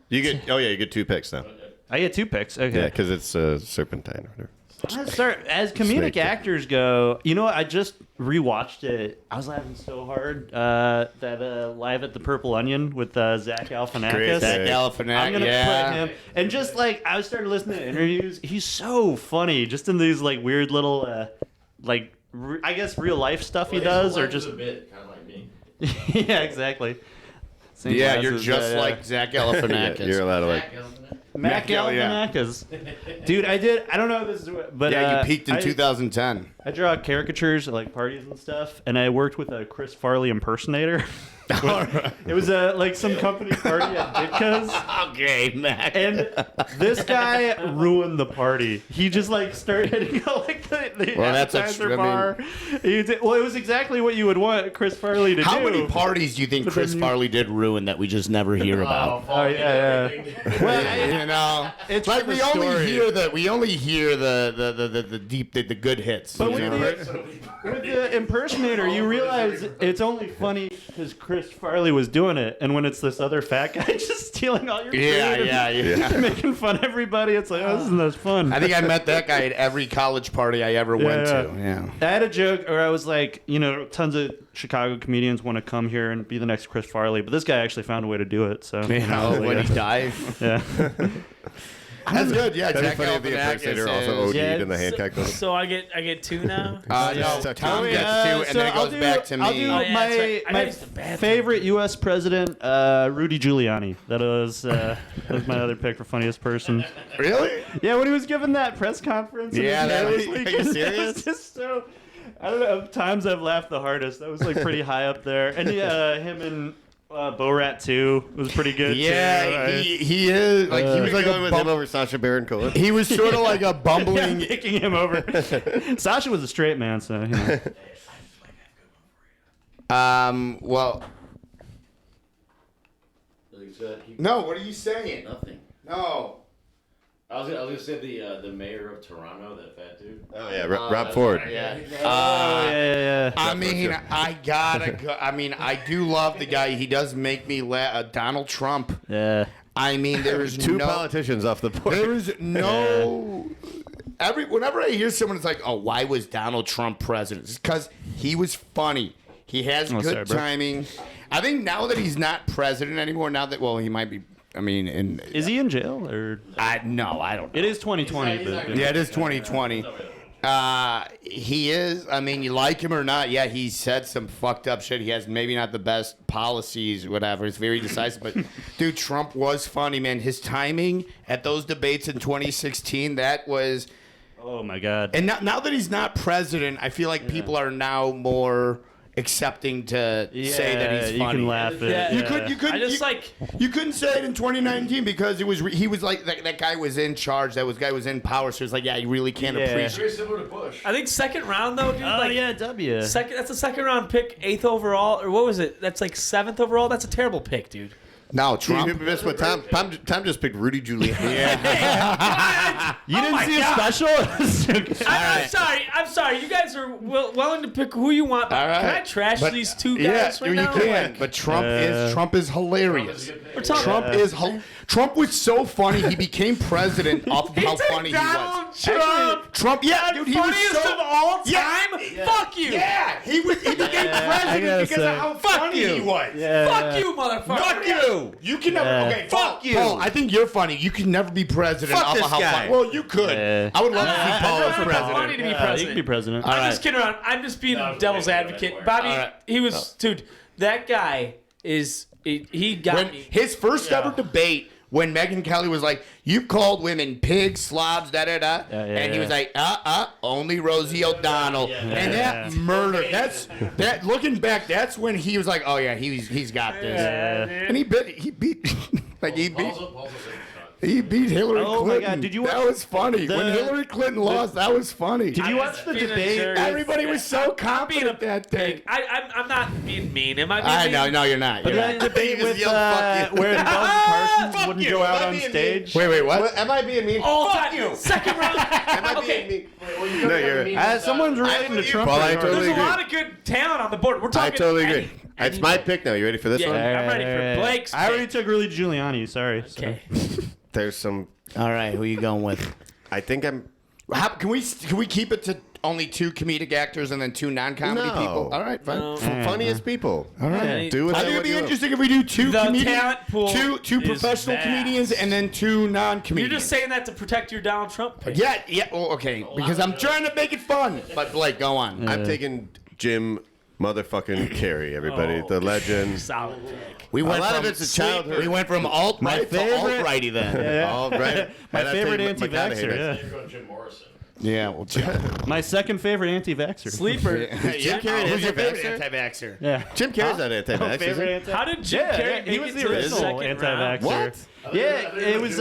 You get 2 picks now. I get 2 picks. Okay. Yeah, because it's Serpentine or whatever. Let's start. As comedic Snake. actors go, you know what? I just rewatched it. I was laughing so hard that Live at the Purple Onion with Zach Galifianakis. Great. Zach Hey. Galifianakis, I'm gonna yeah. put him, and just like I started listening to interviews, he's so funny. Just in these like weird little, I guess real life stuff he does, or just bit, kind of like me. yeah, exactly. Same Yeah, you're glasses, just yeah. like Zach Yeah, Galifianakis. you're allowed to like. Mack yeah. Galifianakis. Dude, I don't know if this is, but Yeah, you peaked in I- 2010. I draw caricatures at like parties and stuff, and I worked with a Chris Farley impersonator. It was like some company party at Ditka's, Okay, Mac. and this guy ruined the party. He just like started hitting like the Well, that's appetizer extreme. bar. It was exactly what you would want Chris Farley to How do. many parties do you think Chris then you- Farley did ruin that we just never hear about? Oh yeah. Well, You know, It's like for we the only story. hear the deep, the good hits. But you with know? with the impersonator, you realize it's only funny because Chris Farley was doing it, and when it's this other fat guy just stealing all your food and making fun of everybody, it's like, oh, this isn't as fun. I think I met that guy at every college party I ever went Yeah. to. Yeah. I had a joke where I was like, you know, tons of Chicago comedians want to come here and be the next Chris Farley, but this guy actually found a way to do it. So, you know, when he died. yeah. That's good. Yeah, That'd be Zach funny if the Galifianakis impersonator also is- OD'd Yeah, in the Hancock Club. So I get 2 now. No, Just Tom tuck gets 2, and then it I'll goes do- back to me. I'll do Oh, yeah, my, that's right. I my gotta use the bathroom. favorite U.S. president, Rudy Giuliani. That was my other pick for funniest person. Really? Yeah, when he was giving that press conference. in Yeah, his that hair was- was are leaking, you it serious? was just so. I don't know. Times I've laughed the hardest. That was like pretty high up there. And yeah, him and Borat too was pretty good. Yeah, too. he is. Like he was like going a with him over Sacha Baron Cohen. he was sort of like a Yeah, bumbling. picking him over. Sasha was a straight man, so you know. Well, no. What are you saying? Nothing. No. I was gonna say the mayor of Toronto, that fat dude. Oh yeah, Rob Ford. Yeah. yeah. I mean, I gotta go. I mean, I do love the guy. He does make me laugh. Donald Trump. Yeah. I mean, there is Two no politicians off the board. There is no. Whenever I hear someone, it's like, "Oh, why was Donald Trump president?" It's because he was funny. He has good timing. I think now that he's not president anymore, he might be. I mean, Is he in jail or? No, I don't know. It is 2020. But, Yeah, it is 2020. He is. I mean, you like him or not, yeah, he said some fucked up shit. He has maybe not the best policies, whatever. It's very decisive. But, dude, Trump was funny, man. His timing at those debates in 2016, that was... Oh, my God. And now that he's not president, I feel like people are now more... accepting to say that he's funny. You can laugh at it. You couldn't say it in 2019 because he was like that guy was in charge. That guy was in power. So it's like, yeah, you really can't appreciate. Very similar to Bush. I think second round though, dude. W. That's a second round pick, 8th overall, or what was it? That's like 7th overall. That's a terrible pick, dude. No, Trump. You missed what Tom just picked Rudy Giuliani. You didn't see a special? I'm sorry. You guys are willing to pick who you want. But All right. Can I trash these two guys right now? You can. But Trump is hilarious. We're Trump was so funny. He became president off of how funny he was. Trump, yeah, dude, he was funniest so of all time. Yeah. Fuck you. Yeah, he became president because of how funny he was. Fuck you, motherfucker. Fuck you. You can never. Okay, fuck you. Paul, I think you're funny. You can never be president. Fuck off this of how guy. funny. Well, you could. I would love to see Paul as Funny president. to be You president. can be president. I'm just kidding around. I'm just being devil's advocate. Bobby, he was, dude. That guy is. He got me. His first ever debate. When Megyn Kelly was like, "You called women pigs, slobs, da da da," and he was like, only Rosie O'Donnell," and that murder. That. Looking back, that's when he was like, "Oh yeah, he's got this," and he beat Hillary Clinton. Oh my God! Did you watch? That was funny. When Hillary Clinton lost, that was funny. Did you watch the debate? Everybody was so confident that day. I'm not being mean. Am I being mean? No, you're not. But You're that not. debate with fuck you. where Doug Carson wouldn't go out on stage. Wait, what? Am I being mean? All time. Second round. Am I being mean? No, you're. Someone's relating to Trump. Paul, I regardless. totally There's a agree. lot of good talent on the board. We're I talking. totally agree. It's my pick now. You ready for this Yeah, one? I'm ready for Blake's. I already pick. took Rudy Giuliani. Sorry. Okay. There's some. All right, who you going with? I think I'm. Can we keep it to only 2 comedic actors and then 2 non-comedy No. people? All right, fine. No. Funniest people. All right. Do with I that think it'd what be you will. interesting if we do 2 The comedians, talent pool two is professional vast. comedians, and then 2 non-comedians. You're just saying that to protect your Donald Trump pick. Yeah. Well, okay, because I'm trying to make it fun. But Blake, go on. I'm taking Jim motherfucking Carrey, everybody. The legend. Solid pick. We went lot from of it's a childhood. We went from alt-right to favorite- alt-righty then. All right. My And I'm favorite taking anti-vaxxer. McConaughey. Yeah. You're going Jim Morrison. Yeah. Well, My second favorite anti-vaxxer. Sleeper. Jim Carrey Who's your favorite anti-vaxxer? anti-vaxxer? Yeah. Jim Carrey's not anti-vax, is he? How did Jim Carrey he make was it the to original second anti-vaxxer. round? What? Yeah, it was.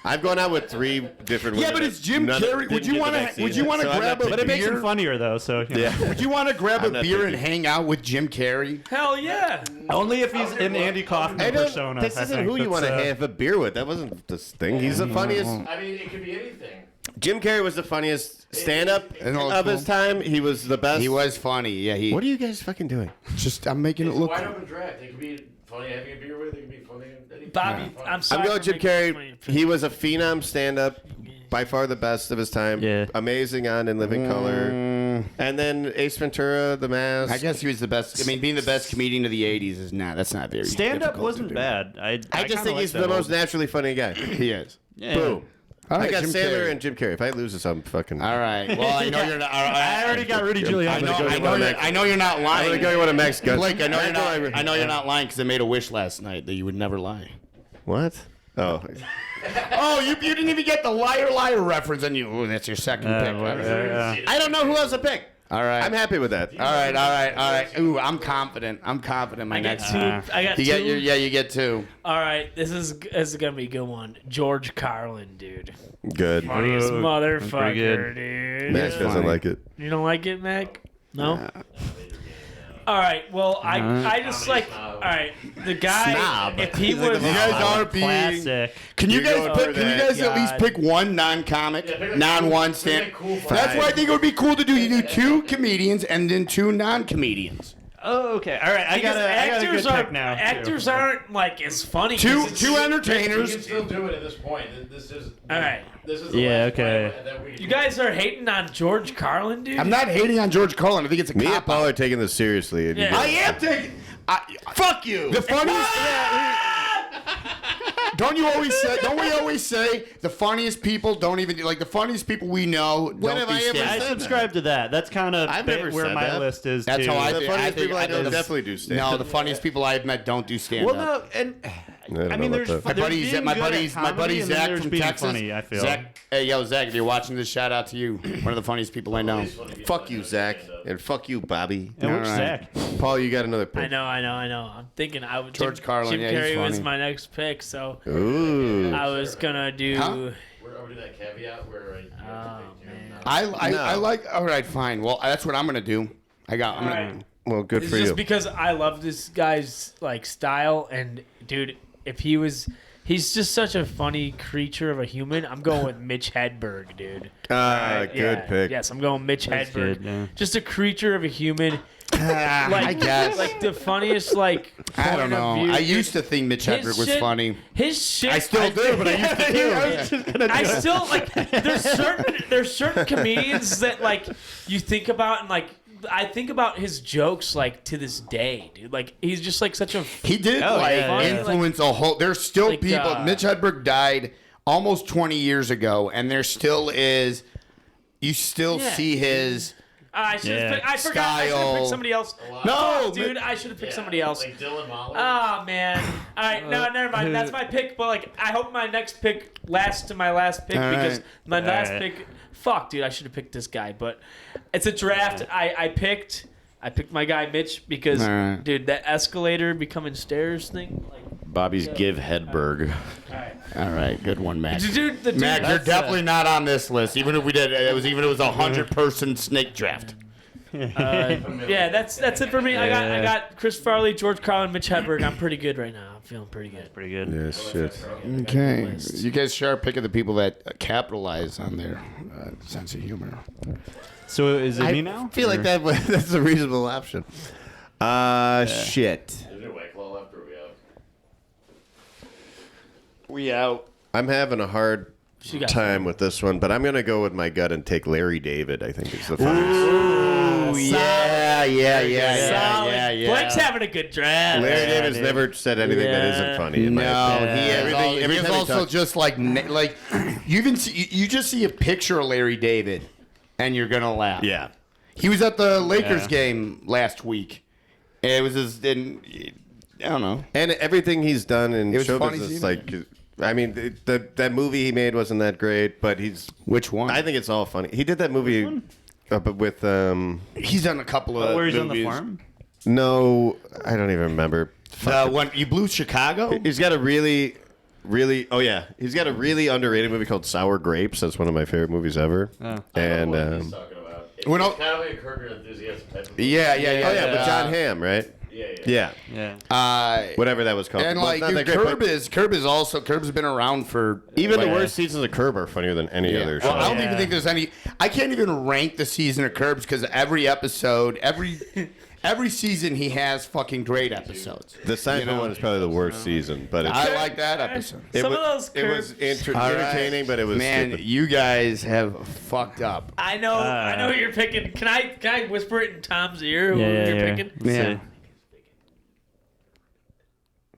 I've gone out with 3 different Yeah, women but it's Jim that Carrey. Would you want to? Would you want to grab a But it makes beer? him funnier though. So you know. Yeah. Would you want to grab a I'm not beer and thinking. hang out with Jim Carrey? Hell yeah. Only if he's in Andy Kaufman persona. This I isn't think. who you want to That's, have a beer with. That wasn't this thing. He's the funniest. I mean, it could be anything. Jim Carrey was the funniest stand-up And all of his cool. time. He was the best. He was funny. Yeah, he. What are you guys fucking doing? Just I'm making it It's a look. wide open draft. It could be funny having a beer with. It could be funny. Anything. Bobby, I'm sorry. I'm going for Jim making fun of Carrey. you. He was a phenom stand-up, by far the best of his time. Yeah. Amazing on In Living Color. And then Ace Ventura, The Mask. I guess he was the best. I mean, being the best comedian of the '80s is not. That's not very. Stand-up difficult wasn't to do. bad. I I just kinda think like he's that the most old- naturally funny guy. He is. Yeah. Boom. All I right, got Jim Sandler Carrey. and Jim Carrey. If I lose this, I'm fucking. All right. Well, I know you're not. I already got Rudy Giuliani. I know you're not I'm lying. gonna go with a Max gun. Blake, I know you're not lying because I made a wish last night that you would never lie. What? Oh. Oh, you didn't even get the liar reference, and that's your second pick. I don't know who else to pick. All right. I'm happy with that. All right. Ooh, I'm confident. My I got next. 2. I got 2. You get 2. All right, this is gonna be a good one. George Carlin, dude. Good. Funniest pretty motherfucker, good. dude. Max doesn't funny. like it. You don't like it, Mac? No. All right. Well, I just like. All right. The guy. Snob. If he was. You guys are being. Classic. Can you You're guys going pick? for Can you that. guys at least God. pick one non-comic, non-one stand? cool That's why I think it would be cool to do. You do 2 comedians and then 2 non-comedians. Oh, okay. All right. I Because got a good pick now. actors aren't like as funny. 2 'cause it's- 2 We can entertainers. still do it at this point. This is All right. This is the Yeah, last okay. point that we You guys are hating on George Carlin, dude. I'm not hating on George Carlin. I think it's a Me and cop Paul out. are taking this seriously. And you Yeah. guys- I am taking. Fuck you. The funniest. Don't you always say? Don't we always say the funniest people don't even like the funniest people we know When don't have do I ever stand-up. I said subscribe to that. That's kind of I've never where said my that. list is. That's too. how I The think. funniest people I know the- definitely do stand-up. No, the funniest people I've met don't do stand-up. Well, no, and don't I mean, know there's about that. My there's buddy, being my good at buddy's, my comedy buddy and then Zach there's from being Texas. funny, I feel. Zach, hey, yo, Zach, if you're watching this, shout out to you. One of the funniest people I know. Fuck you, Zach. And fuck you, Bobby. And which All right. Zach? Paul, you got another pick. I know. I'm thinking I would. George Carlin, Jim yeah, he's Carrey was funny. my next pick, so Ooh. I was gonna do. Huh? We're over to that caveat where you Oh, have to pick man. I like. All right, fine. Well, that's what I'm gonna do. I'm All gonna. right. Well, good It's for just you. because I love this guy's like style, and dude, if he was, he's just such a funny creature of a human. I'm going with Mitch Hedberg, dude. Good Yeah, pick. Yes, I'm going Mitch That's Hedberg. good, yeah. Just a creature of a human. I guess. Like the funniest like. I don't point of know. view, I dude. used to think Mitch His Hedberg was shit- funny. His shit. I still do, but I used to too. I still like. There's certain comedians that like you think about and like. I think about his jokes like to this day, dude. Like he's just like such a. He did Oh, like yeah, yeah. influence a whole. There's still Like, people. Mitch Hedberg died almost 20 years ago, and there still is. You still Yeah. see his. I should. Yeah. I forgot. I should have Style. picked somebody else. No, Fuck, dude. I should have picked somebody else. Like Dylan Mahler. Oh man. All right, no, never mind. That's my pick. But like, I hope my next pick lasts to my last pick All because right. my last right. pick. Fuck, dude. I should have picked this guy, but it's a draft. I picked my guy Mitch because, All right. dude, that escalator becoming stairs thing. Like, Bobby's Give Hedberg. all right, All right, good one, Mac. dude. The dude. Mac, you're that's, definitely not on this list. Even if we did, it was 100-person snake draft. Yeah, that's it for me. I got Chris Farley, George Carlin, Mitch Hedberg. I'm pretty good right now. I'm feeling pretty good. Pretty good. Yeah, shit. Okay, you guys share a pick of the people that capitalize on their sense of humor. So is it me now? I feel like that's a reasonable option. Shit. Is there a White Claw left or are we out? We out. I'm having a hard She got time with this one, but I'm going to go with my gut and take Larry David. I think is the funniest. Oh yeah. Solid. Blake's having a good draft. Larry David's never said anything that Yeah. isn't funny. In No, my opinion. he is, Everything- every he is time he also talks- just like you even see you just see a picture of Larry David, and you're gonna laugh. Yeah. He was at the Lakers Yeah. game last week. And it was just I don't know. And everything he's done in It was show funny business, seeing like, I mean, that movie he made wasn't that great, but Which one? I think it's all funny. He did that movie but with, He's done a couple of Where he's on the movies. farm? no, I don't even remember. When you blew Chicago? He's got a really, he's got a really underrated movie called Sour Grapes. That's one of my favorite movies ever. Oh. And, He's talking about. It's When kind I- of like a Curb Your Enthusiasm type of Yeah. with John Hamm, right? Yeah. Yeah. Whatever that was called. And Well, like it's not dude, that great, but Curb's been around for even the like, worst seasons of Curb are funnier than any other show. Well, I don't Yeah. even think there's any. I can't even rank the season of Curbs because every episode, every season he has fucking great episodes. The Seinfeld one is probably the worst season, but it's, I like that episode. it Some was, of those it was Curb- All right. entertaining, but it was Man, stupid. you guys have fucked up. I know who you're picking. Can I whisper it in Tom's ear? Who you're picking? Yeah.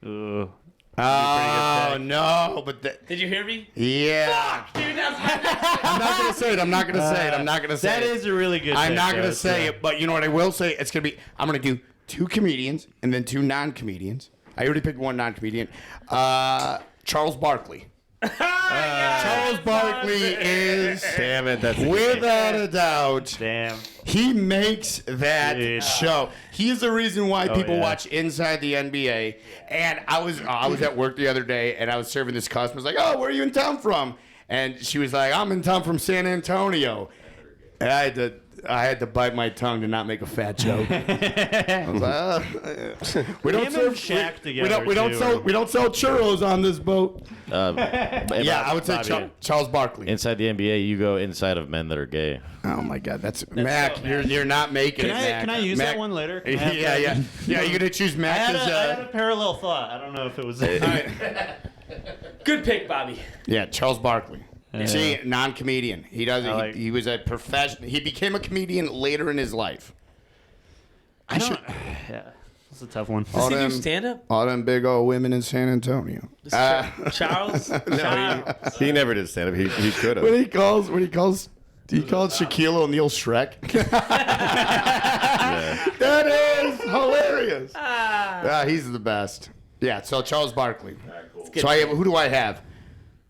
Ooh. Oh no, but Did you hear me? yeah. Dude, that's my I'm not gonna say it. I'm not gonna say That it. is a really good I'm pick, not gonna though, say so- it, but you know what I will say? It's gonna be. I'm gonna do 2 comedians and then 2 non-comedians. I already picked 1 non-comedian. Charles Barkley. Charles Barkley is, Damn it, that's a good without a doubt, Damn. he makes that Dude. show. He is the reason why people yeah. watch Inside the NBA. And I was at work the other day, and I was serving this customer. I was like, "Oh, where are you in town from?" And she was like, "I'm in town from San Antonio." And I had to I had to bite my tongue to not make a fat joke. I was like, we don't Him and serve Shaq we don't together, we don't sell churros on this boat. Yeah, I would say Charles Barkley. Inside the NBA, you go inside of men that are gay. Oh my God, that's Mac. You're not making it. Mac. Can I use Mac, that one later? Yeah. You're gonna choose I Mac had, as. I had a parallel thought. I don't know if it was. Good pick, Bobby. Yeah, Charles Barkley. See, non-comedian. He doesn't. He was a professional. He became a comedian later in his life. I don't. Yeah, it's a tough one. Does he do stand-up? All them big old women in San Antonio. Charles? He never did stand up. He could have. When he calls Shaquille O'Neal Shrek. That is hilarious. He's the best. Yeah, so Charles Barkley. Cool. So who do I have?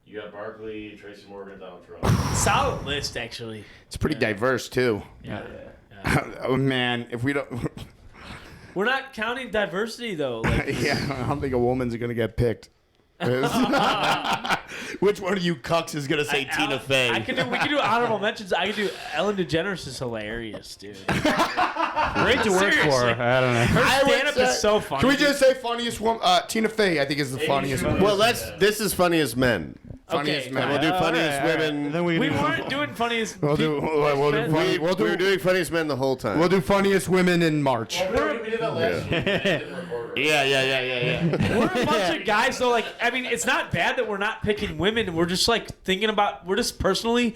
You got Barkley, Tracy Morgan, Donald Trump. Solid list, actually. It's pretty diverse too. Yeah. Oh man, if we don't, We're not counting diversity, though. Like, yeah, I don't think a woman's gonna get picked. Which one of you cucks is gonna say Tina Fey? we can do honorable mentions. I can do Ellen DeGeneres is hilarious, dude. Great to work for. I don't know. Her stand-up is so funny. Can we just say funniest woman? Tina Fey, I think, is the funniest one. Well, this is funniest men. Funniest Okay. man. We'll do funniest All right. women. Then we We weren't doing funniest. We'll do We were doing funniest men the whole time. We'll do funniest women in March. We did that last year. Yeah. We're a bunch of guys, though. Like, I mean, it's not bad that we're not picking women. We're just like thinking about. We're just personally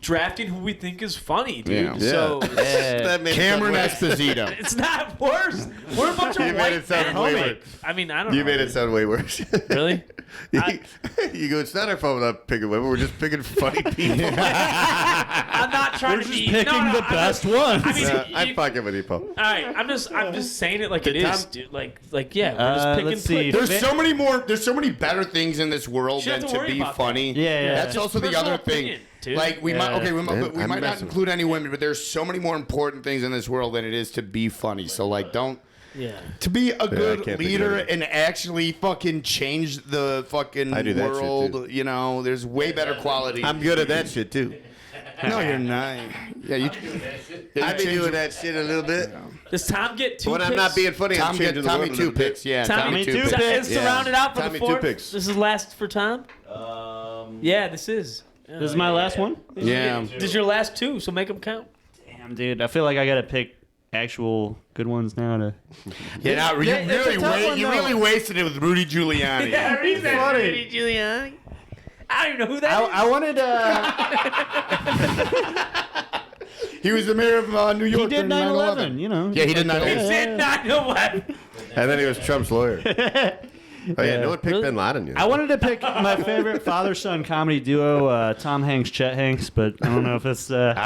drafting who we think is funny, dude. Yeah. So That made it Cameron sound way- Esposito. it's not worse. We're a bunch of You made white it sound men. way Like, worse. I mean, I don't know. You made it sound way worse. Really? You go, it's not our fault we're not picking women. We're just picking funny people. I'm not trying to be picking no, the I'm best just- ones. I mean, I'm fucking with you, Paul. all right. I'm just saying it like it Tom- is, dude. Like yeah. We're just picking. let's see. There's so many better things in this world You than don't have to to worry be about funny. Yeah. That's Just also the personal other thing. opinion, dude. Like we might I'm might not messing. include any women, but there's so many more important things in this world than it is to be funny. So like, don't. Yeah. To be a good can't think leader of it. and actually fucking change the fucking I do that shit, world, too. you know, there's way better quality. I'm good at that shit, too. No, you're not. Yeah, you. I've been doing that shit a little bit. Does Tom get two When picks? I'm not being funny, I'm Tommy changing the Tommy world a two little bit. picks. Yeah, Tommy two Is picks. to round it out for Tommy, the two fourth. picks. This is last for Tom. Yeah, this is. This is my last one. Yeah. This is your last two, so make them count. Damn, dude. I feel like I gotta pick actual good ones now to. Yeah, now, Yeah, it's a tough one, you though. really wasted it with Rudy Giuliani. Rudy Giuliani. I don't even know who that is. I wanted. He was the mayor of New He York. did during 9/11. You know. Yeah, he did He 9/11. said 9/11. And then he was Trump's lawyer. Oh, yeah, no one picked Really? Bin Laden. I wanted to pick my favorite father-son comedy duo, Tom Hanks, Chet Hanks, but I don't know if it's. That's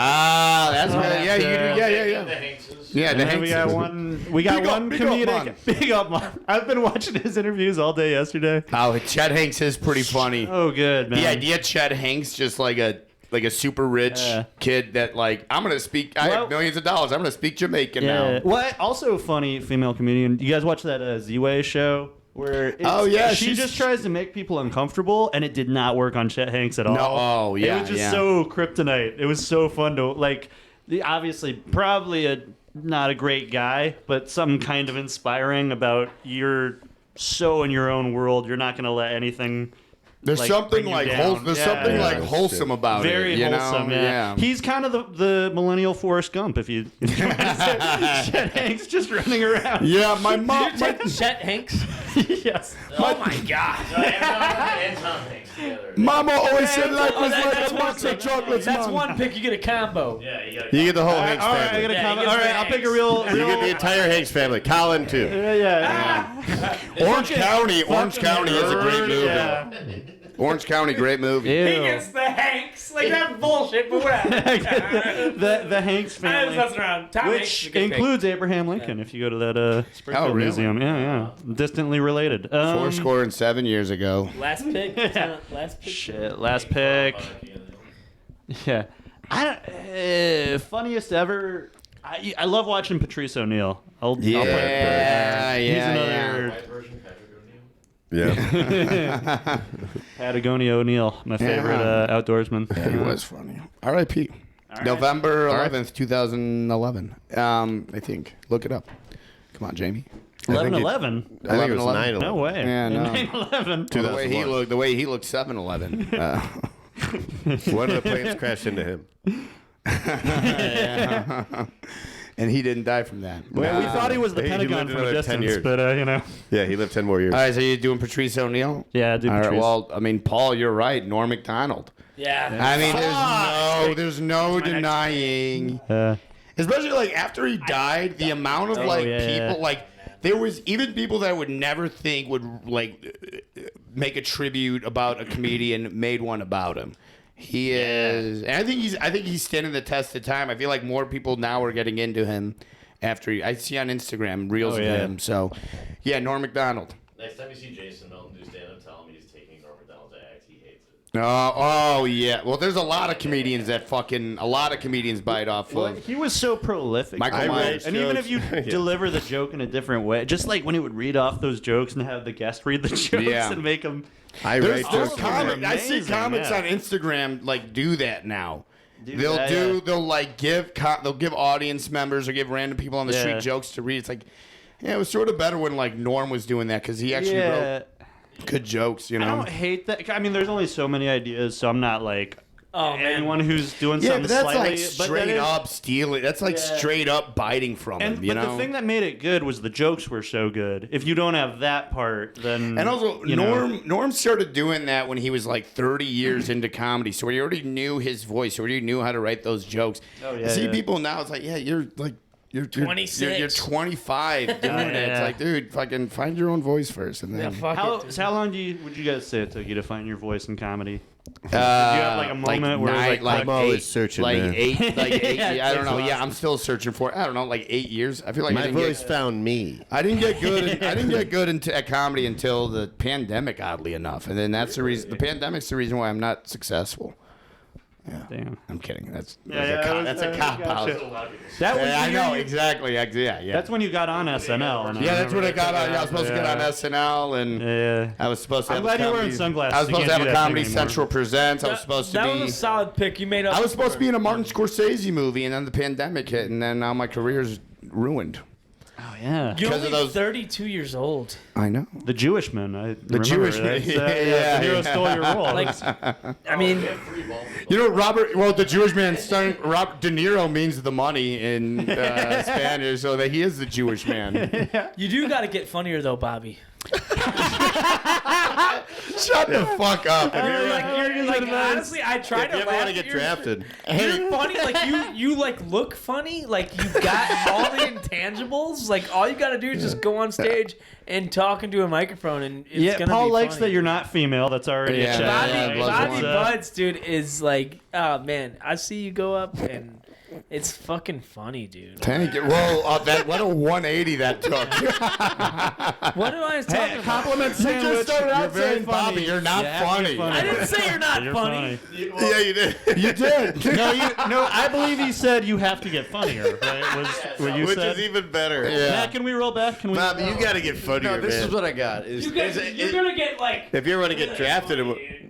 right. Yeah, you do. Yeah. Yeah, the And then we got Hankses. one. We got Big up, one big up, comedic. man. Big up, man. I've been watching his interviews all day yesterday. Oh, Chet Hanks is pretty funny. Oh, good man. The idea of Chet Hanks just like a super rich kid that like I'm gonna speak. I Well- have millions of dollars. I'm gonna speak Jamaican Yeah. now. Well, also funny female comedian. You guys watch that Z-Way show? Where she she's- just tries to make people uncomfortable, and it did not work on Chet Hanks at all. No, oh, yeah, it was just yeah. so kryptonite. It was so fun to like. Obviously, probably not a great guy, but something kind of inspiring about you're so in your own world. You're not going to let anything. There's like, something bring you like down. there's Yeah. something Yeah. like wholesome about Very it. You wholesome, know? yeah. He's kind of the millennial Forrest Gump, if you. Chet Hanks just running around. Yeah, my mom. Did you take Chet Hanks? Yes. Oh my god. And Tom Hanks together. Mama always said life Oh, was like that's a one box of pick. chocolates. That's Mom. one pick. You get a combo. Yeah, you got You get the whole Hanks All right, I family. got a Yeah, comment. he All gets right, the I'll pick a Hanks. real. You get the entire Hanks family. Colin, too. Yeah. Orange County is a great movie. Yeah. Orange County, great movie. He Ew. gets the Hanks. Like that bullshit, but whatever. the Hanks I was family, messing around. Tom Hanks is which a good pick. includes Abraham Lincoln. If you go to that Springfield really? Museum, yeah, distantly related. 7 years ago. Last pick. Last pick. Shit, last pick. Yeah, I don't. Funniest ever. I love watching Patrice O'Neal. I'll put it there. He's another White version, Patrick O'Neal. Yeah. Patagonia O'Neal, my favorite outdoorsman. He was funny. R.I.P. November 11th, 2011. I think. Look it up. Come on, Jamie. 11/11. I think it was 11/11. 9/11. No way. Yeah, no. 9/11. The way he looked, 7/11. One of the planes crashed into him. And he didn't die from that. Well, we thought he was the He Pentagon lived from a another 10 distance, years. but Yeah, he lived 10 more years. All right, so you're doing Patrice O'Neill? Yeah, dude. All right, well, I mean, Paul, you're right. Norm Macdonald. Yeah. I mean, there's no denying. Especially like after he died, the amount of like people like there was even people that would never think would like make a tribute about a comedian made one about him. He is, and I think he's standing the test of time. I feel like more people now are getting into him after I see on Instagram reels of him. So, yeah, Norm Macdonald. Next time you see Jason Milton do stand-up, tell him he's taking Norm Macdonald's act. He hates it. Oh yeah. Well, there's a lot of comedians that bite off Well, of. he was so prolific. Michael Myers. And even if you deliver the joke in a different way, just like when he would read off those jokes and have the guest read the jokes and make them. There's jokes. I see Amazing, comics yeah. on Instagram like do that now. They'll They'll give audience members or give random people on the street jokes to read. It's like, yeah, it was sort of better when like Norm was doing that because he actually wrote good jokes. You know, I don't hate that. I mean, there's only so many ideas, so I'm not like anyone who's doing yeah, something but that's slightly. like straight up stealing. That's like straight up biting from him. You know, the thing that made it good was the jokes were so good. If you don't have that part, then and also Norm started doing that when he was like 30 years into comedy, so he already knew his voice, already knew how to write those jokes. Oh yeah. I see people now. It's like, yeah, you're 26. You're 25 doing it. It's like, dude, fucking find your own voice first, and then. Fuck it, How long would you guys say it took you to find your voice in comedy? Did you have like a moment where it was like I'm always searching, man. I don't know. Yeah, I'm still searching for it. I don't know, like 8 years. I feel like My voice found me. I didn't get good. I didn't get good at comedy until the pandemic, oddly enough, and then that's the reason. The pandemic's the reason why I'm not successful. Yeah, Damn. I'm kidding. That's a a cop out. That was I know exactly. Yeah. That's when you got on SNL. And Yeah, that's when I got on. I was supposed to get on SNL, and I was supposed to. I'm glad you're wearing sunglasses. I was supposed You to can't have do a that Comedy thing anymore. Central Presents. I was supposed to That be. was a solid pick. You made up. I was supposed to be in a for Martin Scorsese movie, and then the pandemic hit, and then now my career's ruined. Oh yeah. You're because only of those- 32 years old. I know. The Jewish man. The Jewish man. The hero stole your role. Like, I mean, You know, the Jewish man, starring Robert De Niro means the money in Spanish, so that he is the Jewish man. you do got to get funnier though, Bobby. Shut the fuck up. Honestly, I try If to you ever laugh. want to get drafted, You're funny. Like you like look funny. Like you got all the intangibles. Like all you got to do is just go on stage and talk into a microphone, and it's gonna Paul be likes funny. that you're not female. That's already Yeah. a check. Bobby Yeah, Buds, dude, is like, oh man, I see you go up and it's fucking funny, dude. Thank you. Well, what a 180 that took. What am I talking about? Compliment You sandwich. just started You're out very saying, funny. Bobby, you're not You have to be funny. I didn't say you're not You're funny. yeah, you did. You did. No, I believe he said you have to get funnier. Right? Was what you Which said? is even better. Matt, can we roll back? Can we? Bobby, you got to get funnier, No, this man. is what I got. You're gonna get like. If you want to get drafted,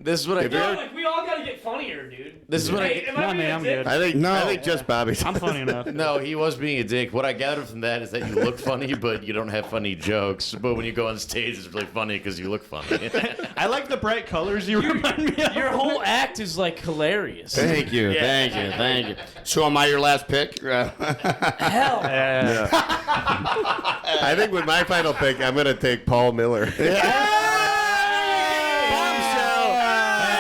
This is what I If No, got. like we all gotta get funnier, dude. This is what Hey, I. am I Not being me, a I'm dick? good. I think just Bobby's. I'm funny enough. No, he was being a dick. What I gathered from that is that you look funny, but you don't have funny jokes. But when you go on stage, it's really funny because you look funny. I like the bright colors you remind me of. Your whole act is like hilarious. Thank you. Thank you. So am I your last pick? Hell. I think with my final pick, I'm going to take Paul Miller.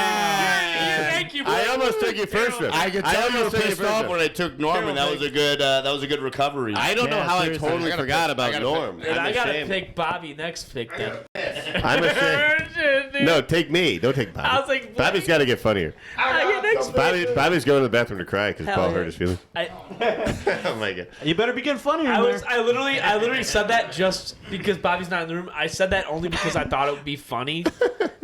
Thank you, I almost took you first. I could tell you were almost took pissed first. off when I took Norman. That was a good recovery. I don't know Yeah, how seriously. I totally forgot about Norm. And I I'm gotta ashamed. pick Bobby next pick then. I'm ashamed. Dude. No, take me. Don't take Bobby. I was like, what? Bobby's got to get funnier. I get next pick. Bobby's going to the bathroom to cry because Hell Paul yeah. hurt his feelings. Oh my god. You better be getting funnier. I in was. there. I literally said that just because Bobby's not in the room. I said that only because I thought it would be funny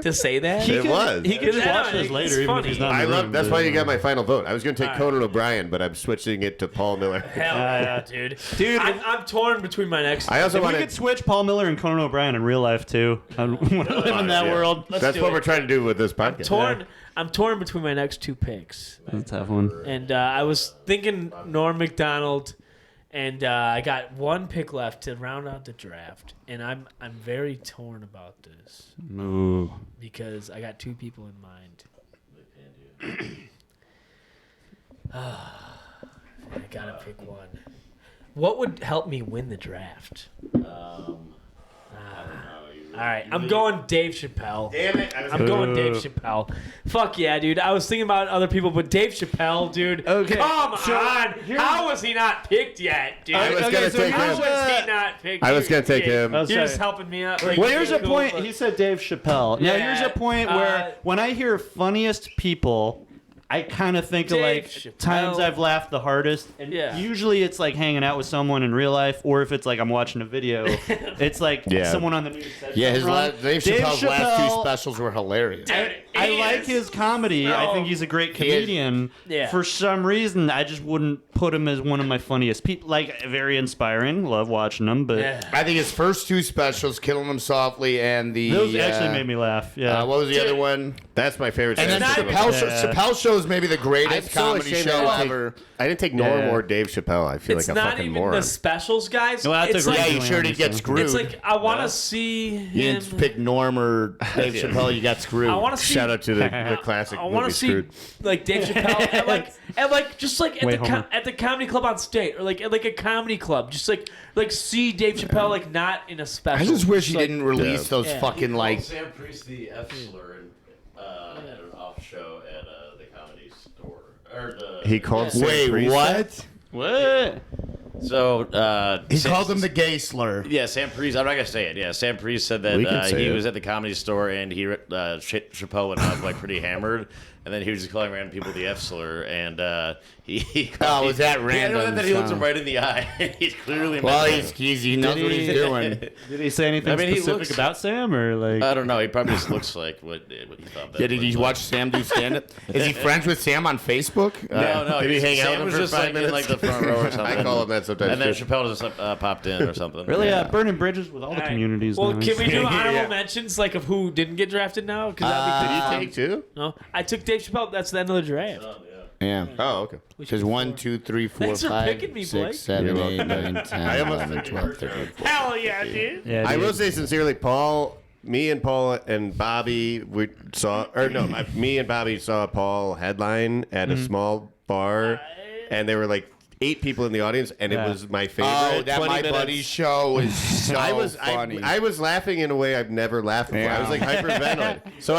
to say that. It was. He can just I know, watch this it's later, even if funny. he's not. In I the love. room, That's but- why you got my final vote. I was going to take All right. Conan O'Brien, but I'm switching it to Paul Miller. Hell yeah, dude. Dude, I'm torn between my next. I also If we want could to. switch Paul Miller and Conan O'Brien in real life too, I want to live in that Yeah. world. Let's That's do what it. we're trying to do with this podcast. torn. I'm torn between my next two picks, That's a tough one. and I was thinking Norm Macdonald, and I got one pick left to round out the draft, and I'm very torn about this Ooh. because I got two people in mind. I gotta pick one. What would help me win the draft? All right, I'm going Dave Chappelle. Damn it! I'm going Dave Chappelle. Fuck yeah, dude. I was thinking about other people, but Dave Chappelle, dude. Okay, Come on. How was he not picked yet, dude? I was gonna take How him. was he not picked? I was gonna take him. Oh, You're sorry. just helping me out. Well, here's a point. He said Dave Chappelle. Now, Yeah, here's a point where when I hear funniest people, I kind of think of Dave like Chappelle. times I've laughed the hardest. And Yeah. usually it's like hanging out with someone in real life, or if it's like I'm watching a video, it's like Yeah. someone on the news. said Yeah, his something. Dave Chappelle's last two specials were hilarious. I like his comedy. I think he's a great comedian. Yeah. For some reason, I just wouldn't put him as one of my funniest people. Like, very inspiring. Love watching him, but Yeah. I think his first two specials, Killing Him Softly and the... those actually made me laugh. Yeah. what was the other one? That's my favorite. And then stand-up Chappelle, show. Chappelle Show is maybe the greatest I'm so comedy ashamed show I didn't ever. take- I didn't take Norm Yeah. or Dave Chappelle. I feel It's like a not fucking even moron. the specials, guys. Well, that's it's a like, great Yeah, you sure did get screwed. it's like I want to see You him. didn't pick Norm or Dave Chappelle, you got screwed. I want to see. Shout out to the classic I want movie to see Screwed. like Dave Chappelle at like just like Wait, at Homer. at the comedy club on state or like at like a comedy club, just like see Dave Chappelle like not in a special. I just wish he Like, didn't release those Yeah. fucking like... Sam Priest the F slur at an off show at the comedy store. Or the, He called Sam Wait, Priest what? What? So He called him the gay slur. Yeah, Sam Priest. I'm not gonna say it. Yeah, Sam Priest said that We can say he it. was at the comedy store and he Chappelle went up like pretty hammered, and then he was just calling random people the F slur, and he Oh, was that I know random? that he looked him son? right in the eye. He's clearly Well, meant he knows what he's doing. Did he say anything I mean, he specific looks- about Sam, or like? I don't know. He probably just looks like what he thought. That Yeah, did looked you like. watch Sam do stand-up? Is he friends with Sam on Facebook? No. Did he hang out Sam with was him for just 5 like in minutes? like the front row or something. I call him that sometimes. And then too. Chappelle just popped in or something. Really, burning bridges with all the All right. communities. Well, now. can we do honorable Yeah. mentions like of who didn't get drafted now? Because Did he take two? no, I took Dave Chappelle. That's the end of the draft. Yeah. Oh, okay. Because 1, 2, 3, 4, Thanks for 5, picking me, Blake. 6, 7, You're 8, 9, 10, 11, 12, 13. Hell yeah, dude. Yeah, I dude. will say sincerely, me and Paul and Bobby me and Bobby saw Paul headline at a small bar, and there were like 8 people in the audience, and Yeah. it was my favorite. Oh, that 20 My minutes. Buddy show was so funny. I was laughing in a way I've never laughed before. I was like hyperventilating. So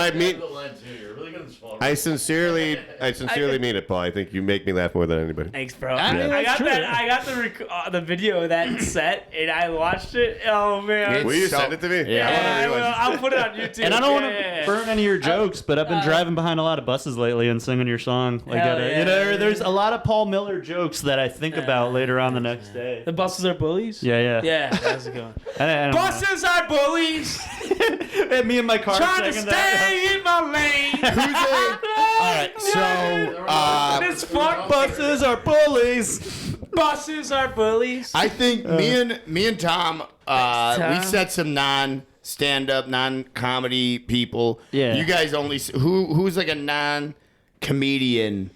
I sincerely mean it, Paul. I think you make me laugh more than anybody. Thanks, bro. mean, I that's got true. that. I got the video of that set, and I watched it. Oh man. Will you so- send it to me? Yeah. Yeah, I will. I'll put it on YouTube. And I don't want to Yeah. burn any of your jokes, but I've been driving behind a lot of buses lately and singing your song. Like, Hell yeah. there's a lot of Paul Miller jokes that I think about later on the next day. The buses are bullies. Yeah. Yeah. How's it going? I don't know. Buses are bullies. And me and my car Trying to singing that. stay in my lane. All right, so This fuck Buses are bullies. buses are bullies. I think me and Tom, we set some non-stand-up, non-comedy people. Yeah. You guys only who's like a non-comedian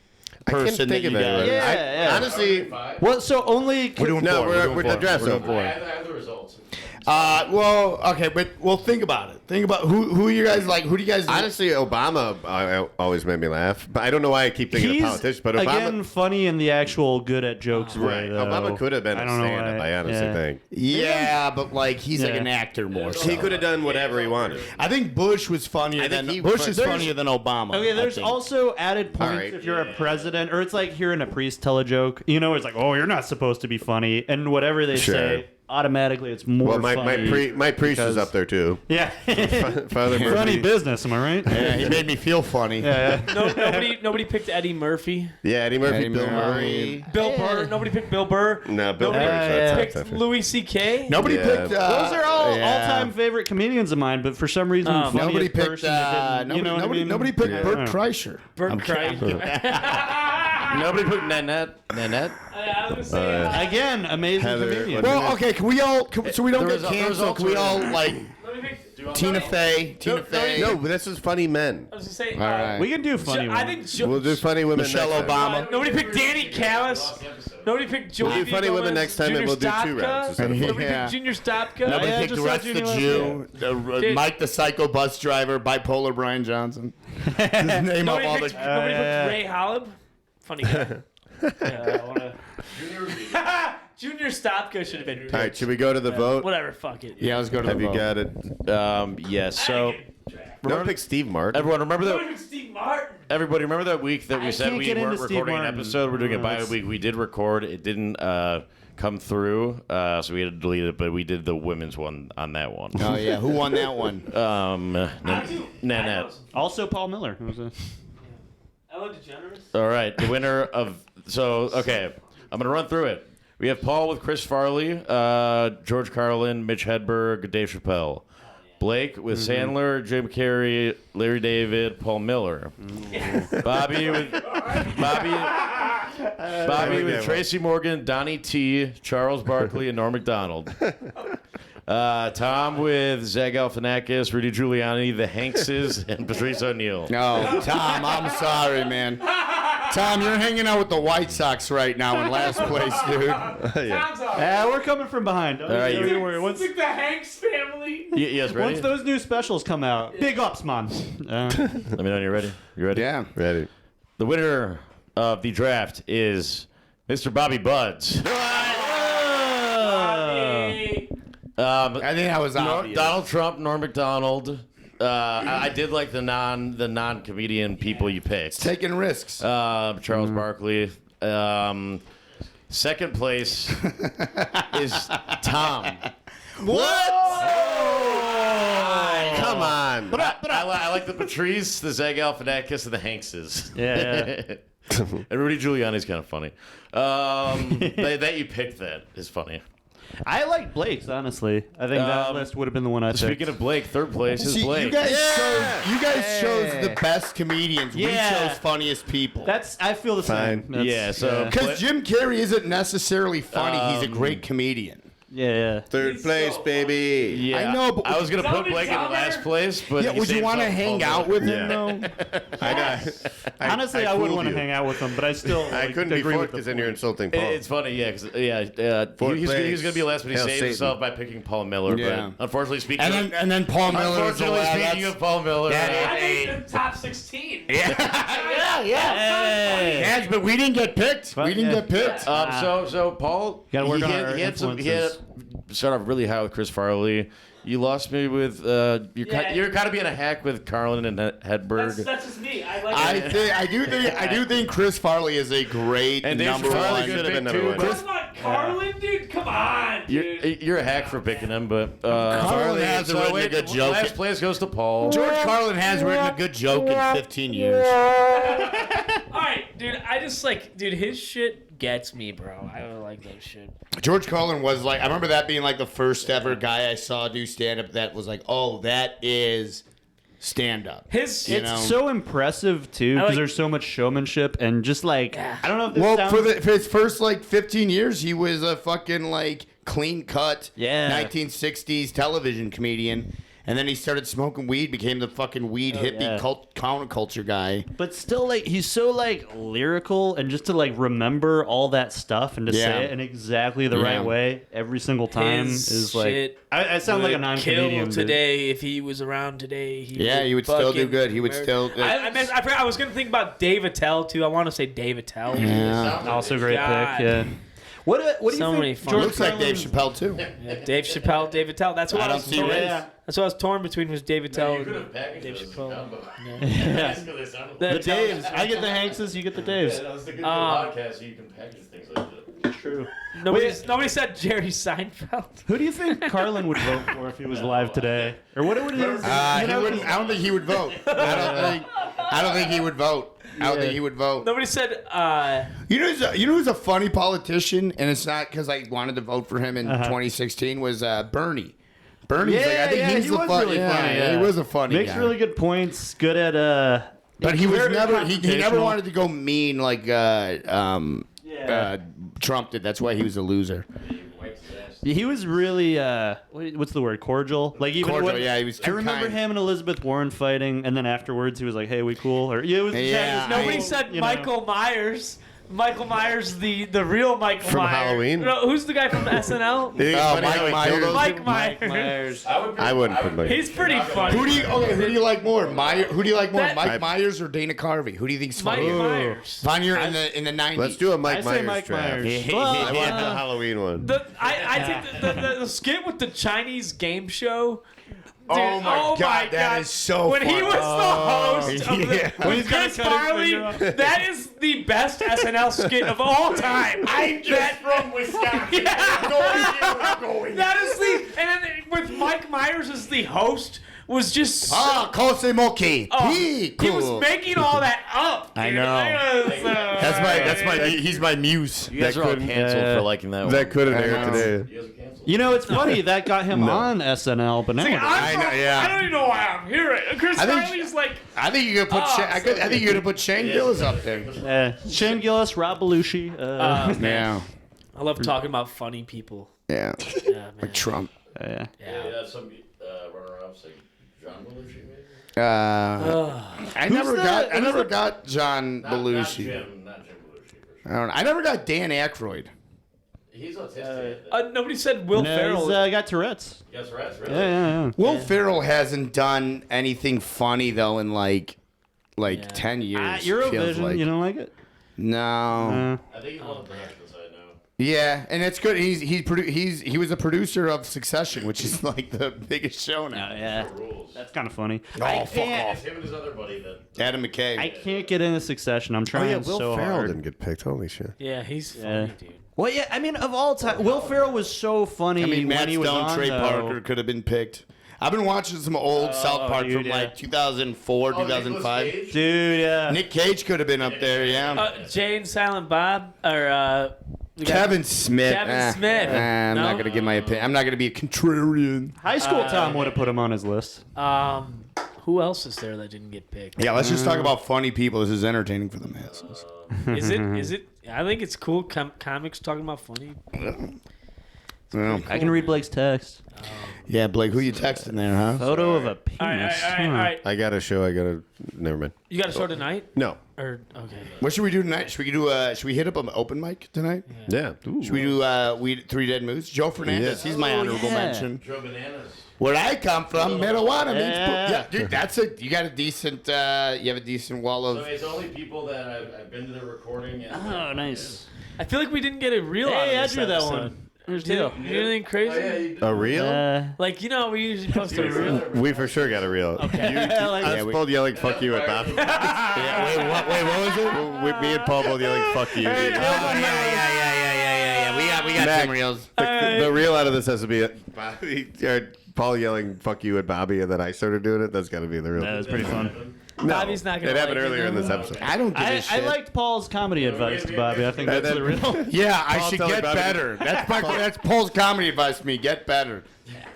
person that think you of anyone. guys. Yeah. Honestly, Well, so only. We're doing no, four. we're the dress up. I have the results. Well, okay, but think about it. Think about who you guys like. Who do you guys? Honestly, Obama always made me laugh, but I don't know why I keep thinking He's of politicians. But Obama, again funny in the actual good at jokes way. right? Though. Obama could have been I a don't know stand-up. why. I honestly Yeah. think yeah, but like he's like Yeah. an actor more. So. he could have done whatever he wanted. I think Bush was funnier I think than he- Bush is there's- funnier than Obama. Okay, I there's think. also added points right, if you're a president, or it's like hearing a priest tell a joke. You know, it's like, oh, you're not supposed to be funny, and whatever they Sure. say, automatically it's more Well, my funny. my priest is because- up there too. Yeah, Father funny Murphy. business. Am I right? Yeah, he made me feel funny. Yeah. Nobody picked Eddie Murphy. Yeah, Eddie Murphy, Eddie Bill Murray. Murray. Bill Burr. Nobody picked Bill Burr. No, Bill Nobody Murray's yeah. not picked tough. Louis C.K. Nobody Yeah. picked. Those are all yeah. all-time favorite comedians of mine, but for some reason, funniest Nobody picked. person that didn't, you know what I mean? Nobody picked Yeah. Bert Kreischer. Bert Kreischer. Nobody put Nanette. I was gonna say, Again, amazing Heather- comedian. what- Well, okay. Can we all? So we don't There get was- there was canceled. Can we also- all like? let me pick. Do you Tina Fey. No, but this is funny men. I was gonna say. All right. We can do funny I ones. think We'll do funny women Michelle next time. Obama. Nobody picked Danny Callis. Nobody picked Joey. We'll do funny women next time, and we'll do 2 rounds instead of 4. Nobody Yeah. picked Junior Stopka. Nobody yeah, picked just the saw rest of the Junior Jew, Dude. Mike the Psycho bus driver, bipolar Brian Johnson. Just name Nobody up all picked, the. nobody yeah. picked Ray Hollab. Funny guy. I wanna... Junior Stopka should have been picked. All right, should we go to the vote? Whatever, fuck it. Yeah, let's go to Have the you vote. got it? Yes. So No one picked Steve Martin. everyone, remember Nobody that. picked Steve Martin. Everybody, remember that week that we I said can't we get weren't into Steve recording an Martin. episode? We're doing it by That's- week. We did record. It didn't come through, so we had to delete it. But we did the women's one on that one. Oh yeah, who won that one? Nanette. Also, Paul Miller. Who was a... Ellen DeGeneres. All right, the winner of okay, I'm gonna run through it. We have Paul with Chris Farley, George Carlin, Mitch Hedberg, Dave Chappelle. Blake with Sandler, Jim Carrey, Larry David, Paul Miller. Bobby with Tracy Morgan, Donnie T, Charles Barkley, and Norm Macdonald. Tom with Zach Galifianakis, Rudy Giuliani, the Hankses, and Patrice O'Neill. No, Tom, I'm sorry, man. Tom, you're hanging out with the White Sox right now in last place, dude. Tom's all right. Yeah, we're coming from behind. Don't right, you you- worry. It's like the Hanks family. Yes, ready? Once those new specials come out, big ups, man. Let me know when you're ready. You ready? Yeah. Ready. The winner of the draft is Mr. Bobby Buds. Hey. I think that was obvious. Donald Trump, Norm Macdonald. I did like the non comedian people you picked. Taking risks. Charles Barkley. Second place is Tom. Come on. I like the Patrice, the Zach Galifianakis, and the Hankses. Yeah. And Rudy Giuliani's kind of funny. That you picked that is funny. I like Blake's, honestly. I think that list would have been the one I Speaking picked. of Blake, third place is See, Blake. you guys chose the best comedians. Yeah. We chose funniest people. I feel the same. Fine. That's- Yeah, so- Because Jim Carrey isn't necessarily funny. He's a great comedian. yeah. Third place, baby. Yeah, I know, but I was gonna put Dumb and Blake in Dumber. last place, but Yeah, he would you saved want to himself hang for out Paul with Miller. him though? Honestly, I wouldn't fooled want to you. hang out with them, but I still I couldn't be agree fourth with because them. then you're insulting Paul. It's funny, yeah, because Fourth he was place. gonna be last, but he Hail saved Satan. himself by picking Paul Miller. Yeah. But unfortunately, speaking of Paul Miller is the unfortunately last. speaking of Paul Miller, I made the top 16. Yeah. Hey. But we didn't get picked. We didn't get picked. so Paul, Gotta work on our he had influences. start off really high with Chris Farley. You lost me with you're kind of being a hack with Carlin and Hedberg. That's just me. I like I do think Chris Farley is a great And Dave number Chappelle one. should have been been number too. one. That's not Carlin, dude. Come on, dude. You're a hack for picking him, but Carlin hasn't written a good joke. Last place goes to Paul. George Carlin has written a good joke in 15 years. All right, dude. I just dude. His shit gets me, bro. I don't like that shit. George Carlin was I remember that being the first ever guy I saw do stand up that was oh, that is stand up. His You It's know? so impressive too because like- there's so much showmanship and just I don't know if this Well, sounds... for his first 15 years, he was a fucking clean cut 1960s television comedian. And then he started smoking weed, became the fucking weed hippie yeah. counterculture guy. But still, he's so lyrical, and just to remember all that stuff and to Yeah. say it in exactly the Yeah. right way every single time His is shit I sound like a would non-comedian. kill but- today if he was around today. He would still do good. He would still. I forgot, I was gonna think about Dave Attell too. I want to say Dave Attell. Yeah. Also great God. pick. Yeah. What do you So many think? fun- George Looks like Dave Carlin- Chappelle too. Yeah, Dave Chappelle, Dave Attell. That's what I I, don't was see torn. race. That's what I was torn between was Dave Attell and Dave Chappelle. The The Daves. I get the Hankses. You get the Daves. That's the good podcast, so you can package things like that. True. Nobody said Jerry Seinfeld. Who do you think Carlin would vote for if he was alive today? Or what would his? I don't think he would vote. I don't think he would vote. I don't think he would vote. Nobody said. You know who's a funny politician, and it's not because I wanted to vote for him in 2016. Was Bernie. Bernie's I think he's he the was fun. really yeah, funny. Yeah. He was a funny Makes guy. really good points. Good at But he was very never. He never confrontational. wanted to go mean like Trump did. That's why he was a loser. He was really what's the word? Cordial. Like even Cordial, when, yeah, he was I too remember kind. him and Elizabeth Warren fighting, and then afterwards he was like, "Hey, we cool?" Or yeah, it was Yeah, Nobody I- said you know. Michael Myers. Michael Myers, the real Michael From Myers. Halloween? No, who's the guy from SNL? It's Oh, funny Mike how he Myers. killed those Mike people. Myers. I wouldn't put Mike. He's pretty funny. Who do you like more? Who do you like more, That- Mike Myers or Dana Carvey? Who do you think's Mike funnier? Myers. Funnier in the 90s. Let's do a Mike I say Myers Mike draft. Myers. I Well, want the Halloween one. I think the skit with the Chinese game show. Dude, Oh my God, that is so When he funny. was the host of yeah. the, with Chris Farley, that is the best SNL skit of all time. I'm just from Wisconsin. That is the and then with Mike Myers as the host was just so, Kose Moki. he was making all that up. I dude. know. It was, he's my muse. You guys are all canceled for liking that one. That could have I aired know. today. You guys are canceled. You know, it's funny that got him on SNL, but now I know, yeah. I don't even know why I'm here. Chris I think- Farley's like, I think you could put. I think you're gonna put Shane Gillis up there. Shane Gillis, Rob Belushi. Yeah. I love talking about funny people. Yeah. Yeah, man. Like Trump. Yeah. Yeah, some runner-ups like John Belushi, maybe. I never got John Not Belushi. Jim Belushi. For I don't know. I never got Dan Aykroyd. He's autistic. Nobody said Will No, Ferrell. he's got Tourette's. Yes, right. Really? Yeah. Will Ferrell hasn't done anything funny though in like 10 years. feels Eurovision, like. you don't like it? No. I think he's on the production side now. Yeah, and it's good. He was a producer of Succession, which is like the biggest show now. Yeah. Rules. That's kind of funny. Oh, fuck off. It's him and his other buddy that. Adam McKay. I can't get into Succession. I'm Oh trying yeah, Will so Ferrell hard. didn't get picked. Holy shit. Yeah, he's Yeah. funny, dude. Well, yeah, I mean, of all time, Will Ferrell was so funny when Matt he was Stone, on, Trey though. Parker could have been picked. I've been watching some old South Park dude, from yeah. like 2004, 2005. Dude, yeah. Nick Cage could have been up there, yeah. Jay and Silent Bob, or we got Kevin Smith. Kevin Smith. I'm No? not gonna give my opinion. I'm not gonna be a contrarian. High School Tom would have put him on his list. Who else is there that didn't get picked? Yeah, let's just talk about funny people. This is entertaining for the masses. Is it? I think it's cool. Comics talking about funny. Well, I can read Blake's text. yeah, Blake, who you texting there, huh? Photo of a penis. All right. All right. I got a show. Never mind. You got a show tonight? No. Or okay. What should we do tonight? Should we hit up an open mic tonight? Yeah. Ooh. Should we do Three Dead Moose? Joe Fernandez, Yeah. he's my honorable yeah. mention. Joe Bananas. Where I come from, marijuana means Yeah. yeah, dude. You got a decent. You have a decent wall So of. it's only people that I've been to the recording. And Oh, nice. I feel like we didn't get a reel out Hey, of I this drew that episode. one. There's Did Dale. you do anything crazy? Oh, yeah, you did. A reel? Like, we usually post a reel. We for sure got a reel. Okay. Us both yelling "fuck you" at Bob. Yeah, wait, what was it? Me and Paul both yelling "fuck you." Yeah. We got Mac, some reels. The reel out of this has to be Paul yelling "fuck you" at Bobby, and then I started doing it. That's got to be the real. That was pretty fun. No, Bobby's not gonna It happened like it, earlier in though. this episode. I don't give a I shit. liked Paul's comedy advice to Bobby. I think And that's the then- real. Yeah, I Paul should telling get Bobby- better. That's Paul's comedy advice to me. Get better.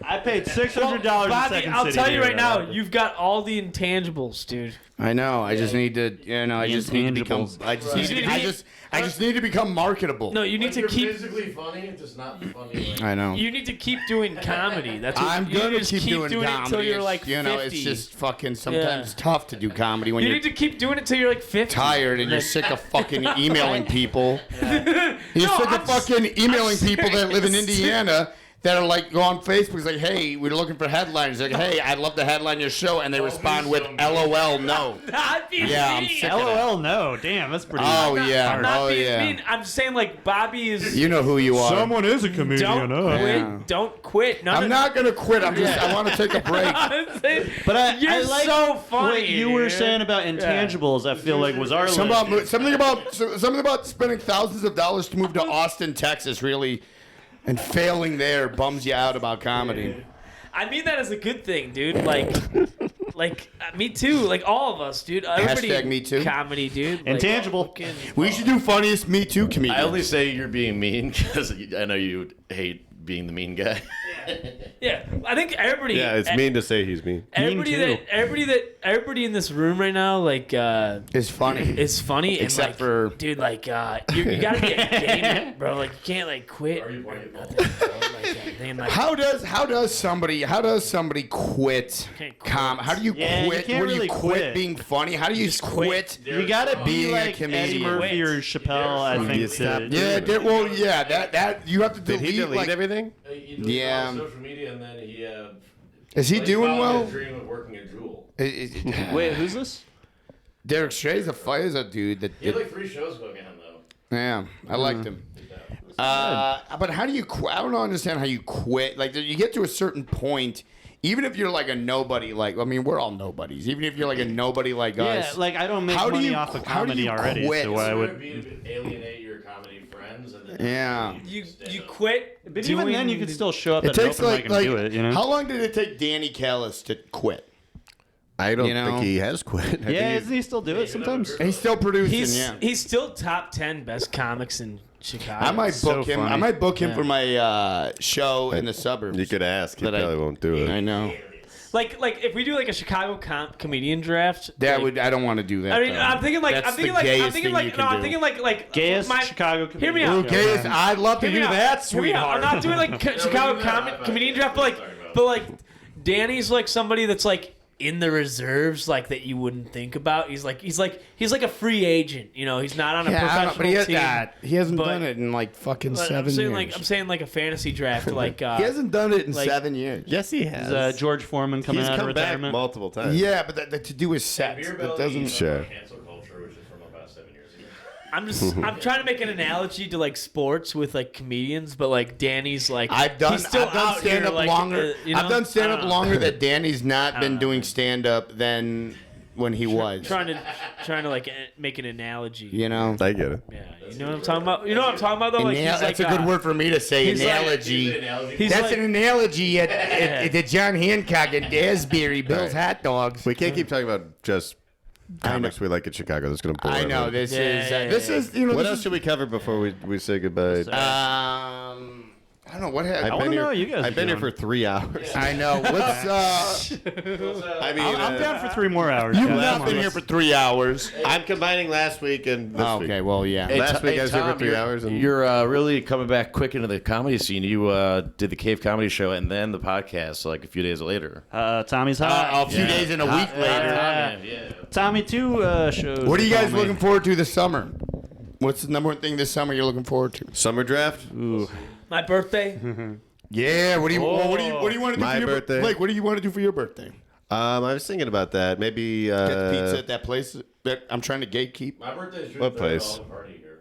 I paid $600 in Bobby, Second I'll City tell you to right hear now, that. you've got all the intangibles, dude. I know. I just need to. I just need to become. intangibles. I just need to become marketable. No, you need to You're keep. physically funny, just not funny. Like, I know. You need to keep doing comedy. That's what I'm you gonna just keep doing it comedy. until you're It's, like 50. it's just fucking sometimes tough to do comedy when you you're need to keep doing it till you're like 50. tired and you're sick of fucking emailing people. You're No, sick I'm of fucking emailing people that live in serious. Indiana that are like go on Facebook, like, hey, we're looking for headlines. Like, hey, I'd love to headline your show, and they respond with LOL no. Not being Yeah, I'm mean. sick of that. LOL, no. Damn, that's pretty. Oh I'm yeah, not oh being yeah. mean. I'm saying like Bobby is. You know who you are. is a comedian. Don't quit. Yeah. Don't quit. None I'm of- not gonna quit. I want to take a break. I'm saying, But you're I like so funny. what you were dude. saying about intangibles. I feel like was our list. Something about spending thousands of dollars to move to Austin, Texas, really, and failing there bums you out about comedy. I mean that as a good thing, dude. Like me too. Like all of us, dude. Everybody Hashtag me too. Comedy, dude. Like, Intangible. fucking- We should do funniest Me Too comedians. I only say you're being mean because I know you hate being the mean guy. Yeah, I think everybody. Yeah, it's mean to say he's mean. Everybody in this room right now, like, It's funny. is funny. Except and, for- like, dude, like, you gotta be a gamer, bro. Like, you can't like quit. Are you or playing nothing, bro. Like, Thinking like, How does somebody quit? Can't quit. How do you Yeah, you quit? can't Where do you really quit quit. being funny? How do you quit? You gotta be Being a like Eddie comedian. Murphy or Chappelle, I You think. stop to- Yeah, that you have to Did delete. he delete like, everything? He Yeah. on social media, and then he Is he doing followed well? his dream of working at Jewel. Wait, who's this? Derek Stray's a dude that. He had like 3 shows going on though. Yeah, I liked him. But how do you quit? I don't understand how you quit. Like, you get to a certain point, even if you're like a nobody, like, I mean, we're all nobodies. Even if you're like a nobody like Yeah, us. like I don't make How do money you- off of how do comedy you already, quit? so why It would? would be to alienate your comedy friends, and then Yeah. you quit. But even then, you could still show up It at an takes open mic and do it. You know? How long did it take Danny Callis to quit? I don't You know? think he has quit. I think Yeah, he's- doesn't he still do it sometimes? He's still producing. He's still top 10 best comics in Chicago. I might so book him. funny. I might book him for my show in the suburbs. You could ask. He That I- probably won't do it. I know. like if we do like a Chicago comedian draft. That like, would. I don't want to do that. I mean, though. I'm thinking like That's I'm thinking the like I'm gayest thinking thing like you no, can I'm do. thinking like Gayest my, Chicago Hear me comedian. out. Gayest. I'd love to Hear do me out. that, Hear me out. sweetheart. I'm not doing like Chicago comedian draft, but like Danny's like somebody that's like in the reserves, like that you wouldn't think about. He's like a free agent. You know, he's not on a Yeah, I don't know, professional but he has team. that. He hasn't But- done it in like fucking But 7 I'm saying years. I'm saying like a fantasy draft, like he hasn't done it in like- 7 years. Yes, he has. Is George Foreman coming He's out of come back retirement? multiple times. Yeah, but that to do with sets. Beer That Belly doesn't. Sure. cancel culture, which is from about 7 years ago. I'm trying to make an analogy to like sports with like comedians, but like Danny's like I've done he's still out stand here, up like, longer. you know? I've done stand I up don't know. longer that Danny's not been know, doing man. stand up than when he was. trying to like make an analogy. You know. I get it. Yeah, you know what I'm talking about. You know what I'm talking about though. Like, he's That's like, a good word for me to say. he's like- Analogy. He's That's like, an analogy at the John Hancock and Asbury Bill's Hot Dogs. We can't keep talking about just comics we like in Chicago. That's going to bore I know everyone. this Yeah, is you know What this else should we cover before we say goodbye? I don't know what happened. I wanna know what you guys I've are been here doing. for 3 hours. I know. What's I mean, I'm down for 3 more hours. You've guys. not Come on, been here let's- for 3 hours. I'm combining last week and this week. Okay, well, yeah. Last week I was here for 3 hours. And You're really coming back quick into the comedy scene. You did the Cave Comedy Show and then the podcast like a few days later. Tommy's hot. A few days and a week later. Yeah. Tommy 2 shows. What are you to guys call me. looking forward to this summer? What's the number one thing this summer you're looking forward to? summer draft. my birthday. Yeah, what do you want to do My for your birthday. Blake, what do you want to do for your birthday? I was thinking about that. Maybe Get the pizza at that place that I'm trying to gatekeep. My birthday is June What 3rd, place? I'll have a party here.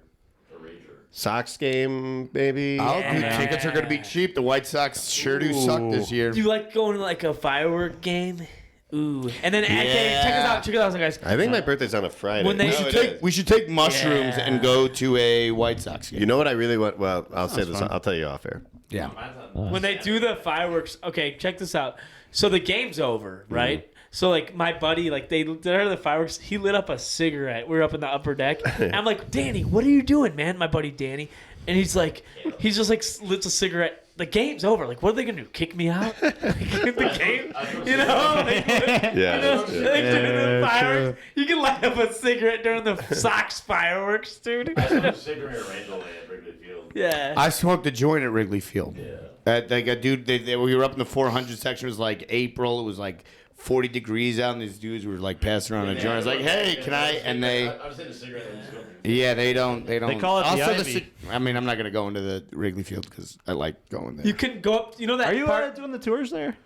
The Rager. Sox game, maybe. Oh, dude, tickets are going to be cheap. The White Sox sure do suck this year. Do you like going to like a firework game? Ooh, and then okay, check us out, guys. I think my birthday's on a Friday. When they- We should take mushrooms and go to a White Sox game. You know what I really want? Well, I'll say this. I'll tell you off air. Yeah. When they do the fireworks, okay, check this out. So the game's over, right? So like my buddy, like they did the fireworks. He lit up a cigarette. We were up in the upper deck. And I'm like, Danny, what are you doing, man? My buddy Danny, and he's just like lit a cigarette. The game's over. Like, what are they gonna do? Kick me out? Like, the game, you know? Like, Yeah. you know, like during the fireworks, you can light up a cigarette during the Sox fireworks, dude. I smoked a cigarette at Randall at Wrigley Field. Yeah. I smoked a joint at Wrigley Field. Yeah. Like a dude, we were up in the 400 section. It was like April. It was like 40 degrees out, and these dudes were like passing around a joint. I was like, "Hey, can I?" And they, I was in a cigarette and smoking. yeah, they don't. They call it the also, Ivy. I mean, I'm not gonna go into the Wrigley Field because I like going there. You can go up. You know that Are you part? doing the tours there?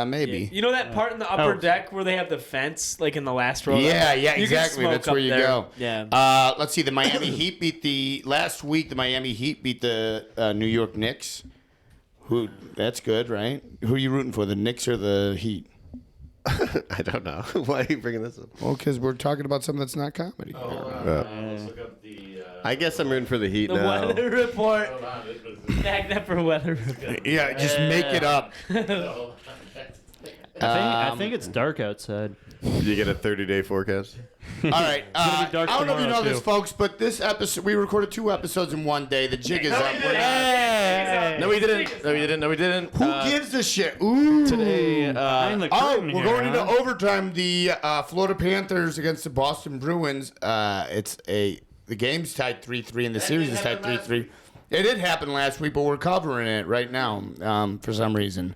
Maybe. You know that part in the upper Oh. deck where they have the fence, like in the last row? Yeah, You can exactly. smoke That's where up you there. go. Yeah. Let's see. The Miami Heat beat last week. The Miami Heat beat the New York Knicks. That's good, right? Who are you rooting for, the Knicks or the Heat? I don't know. Why are you bringing this up? Well, because we're talking about something that's not comedy. Let's look up the. I guess I'm rooting for the Heat The now. weather report. Hold on, this was- Mack Nepper weather report. Yeah, just make it up. I think it's dark outside. You get a 30-day forecast. All right. gonna be dark I don't know if you know tomorrow, this, too. folks, but this episode, we recorded 2 episodes in one day. The jig is up. We're not- No, we didn't. No, we didn't. No, we didn't. Who gives a shit? Ooh. Today, Behind the Oh, curtain we're here, going into huh? overtime. The Florida Panthers against the Boston Bruins. The game's tied 3-3 and the series is tied 3-3. It did happen last week, but we're covering it right now for some reason.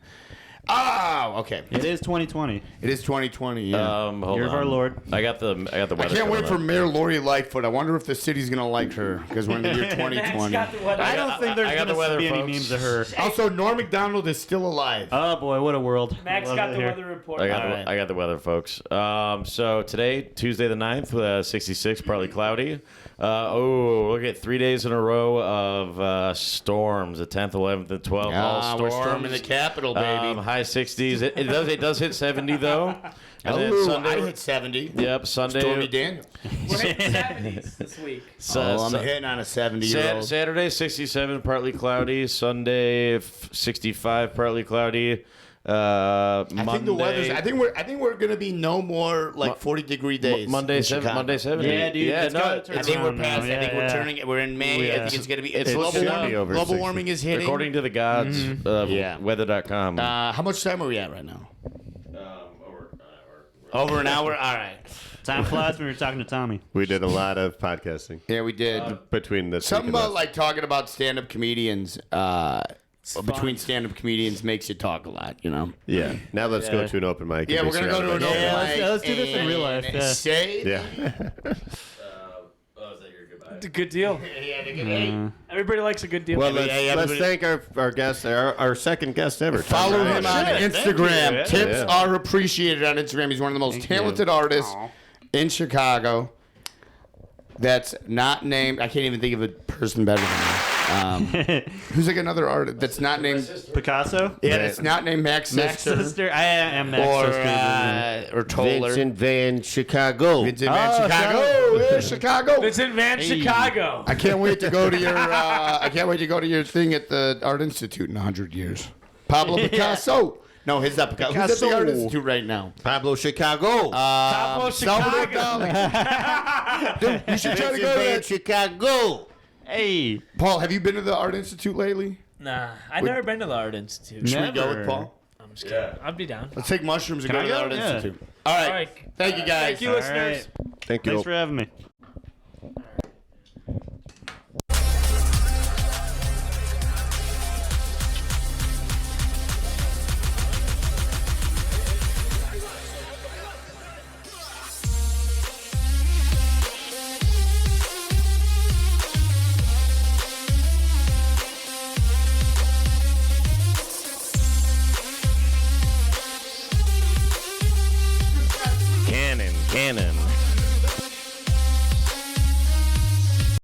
Oh, okay. It is 2020. It is 2020. Yeah. Hold Year of on. our Lord. I got the weather. I can't wait coming for up. Mayor Lori Lightfoot. I wonder if the city's gonna like her because we're in the year Max 2020. got the weather. I don't think there's I got going the weather, to be any folks. memes of her. Also, Norm Macdonald is still alive. Oh, boy, what a world. Max Love got it the here. weather report. I got, All right. I got the weather, folks. So today, Tuesday the 9th, 66, partly cloudy. Look at 3 days in a row of storms. The 10th, 11th, and 12th. all storms. we're storming the Capitol, baby. High 60s. It does hit 70 though. And then Oh, Sunday. I hit 70. Yep, Sunday. Stormy Daniels. We're hitting 70s this week. I'm hitting on a 70-year-old. Saturday 67, partly cloudy. Sunday 65, partly cloudy. I Monday, think the weather's. I think we're gonna be no more like 40-degree days. Monday in 7, Chicago. Monday 70. Yeah, dude, Yeah, it's no, gotta turn I think we're around now. past. I think we're turning. We're in May. I Yeah. think it's gonna be. It's global gonna warming. be over Global 60. warming is hitting. according to the gods, Yeah. weather.com. How much time are we at right now? Over an hour. All right. Time flies when you're talking to Tommy. We did a lot of podcasting Yeah, we did. between this. Something week and about like talking about stand-up comedians. Between stand-up comedians makes you talk a lot. You know. yeah. Now let's go to an open mic. Yeah, and we're be gonna go to an surrounded open by mic. let's do this in real life, and yeah. Say. Yeah. It's a good deal. Everybody likes a good deal. Well, Yeah, let's everybody- thank our guest, our second guest ever. Tom Follow Ryan. him on Shit, thank Instagram. you. Tips Yeah. are appreciated on Instagram. He's one of the most talented artists in Chicago. That's not named. I can't even think of a person better than him. Who's like another artist that's not named? Picasso? Yeah, that's not named Max Max Sister Sister? I am Max or Sister. Toller. Vincent Van Chicago. Vincent Van Oh, Chicago. Yeah, Chicago. Vincent Van Chicago. I can't wait to go to your. I can't wait to go to your thing at the Art Institute in 100 years. Pablo Picasso. No, he's not Picasso. Who's at the Art Institute right now? Pablo Chicago. Pablo Salvador Chicago. Dali. Dude, you should try to Vincent go to Van that. Chicago. Hey. Paul, have you been to the Art Institute lately? Nah, I've never been to the Art Institute. Should we go Never. with Paul? I'm just kidding. I'd be down. Let's take mushrooms and Can go I to the go? Art Yeah. Institute. All right. All right. Thank you, guys. Thank you, listeners. Thank you. Thanks for having me.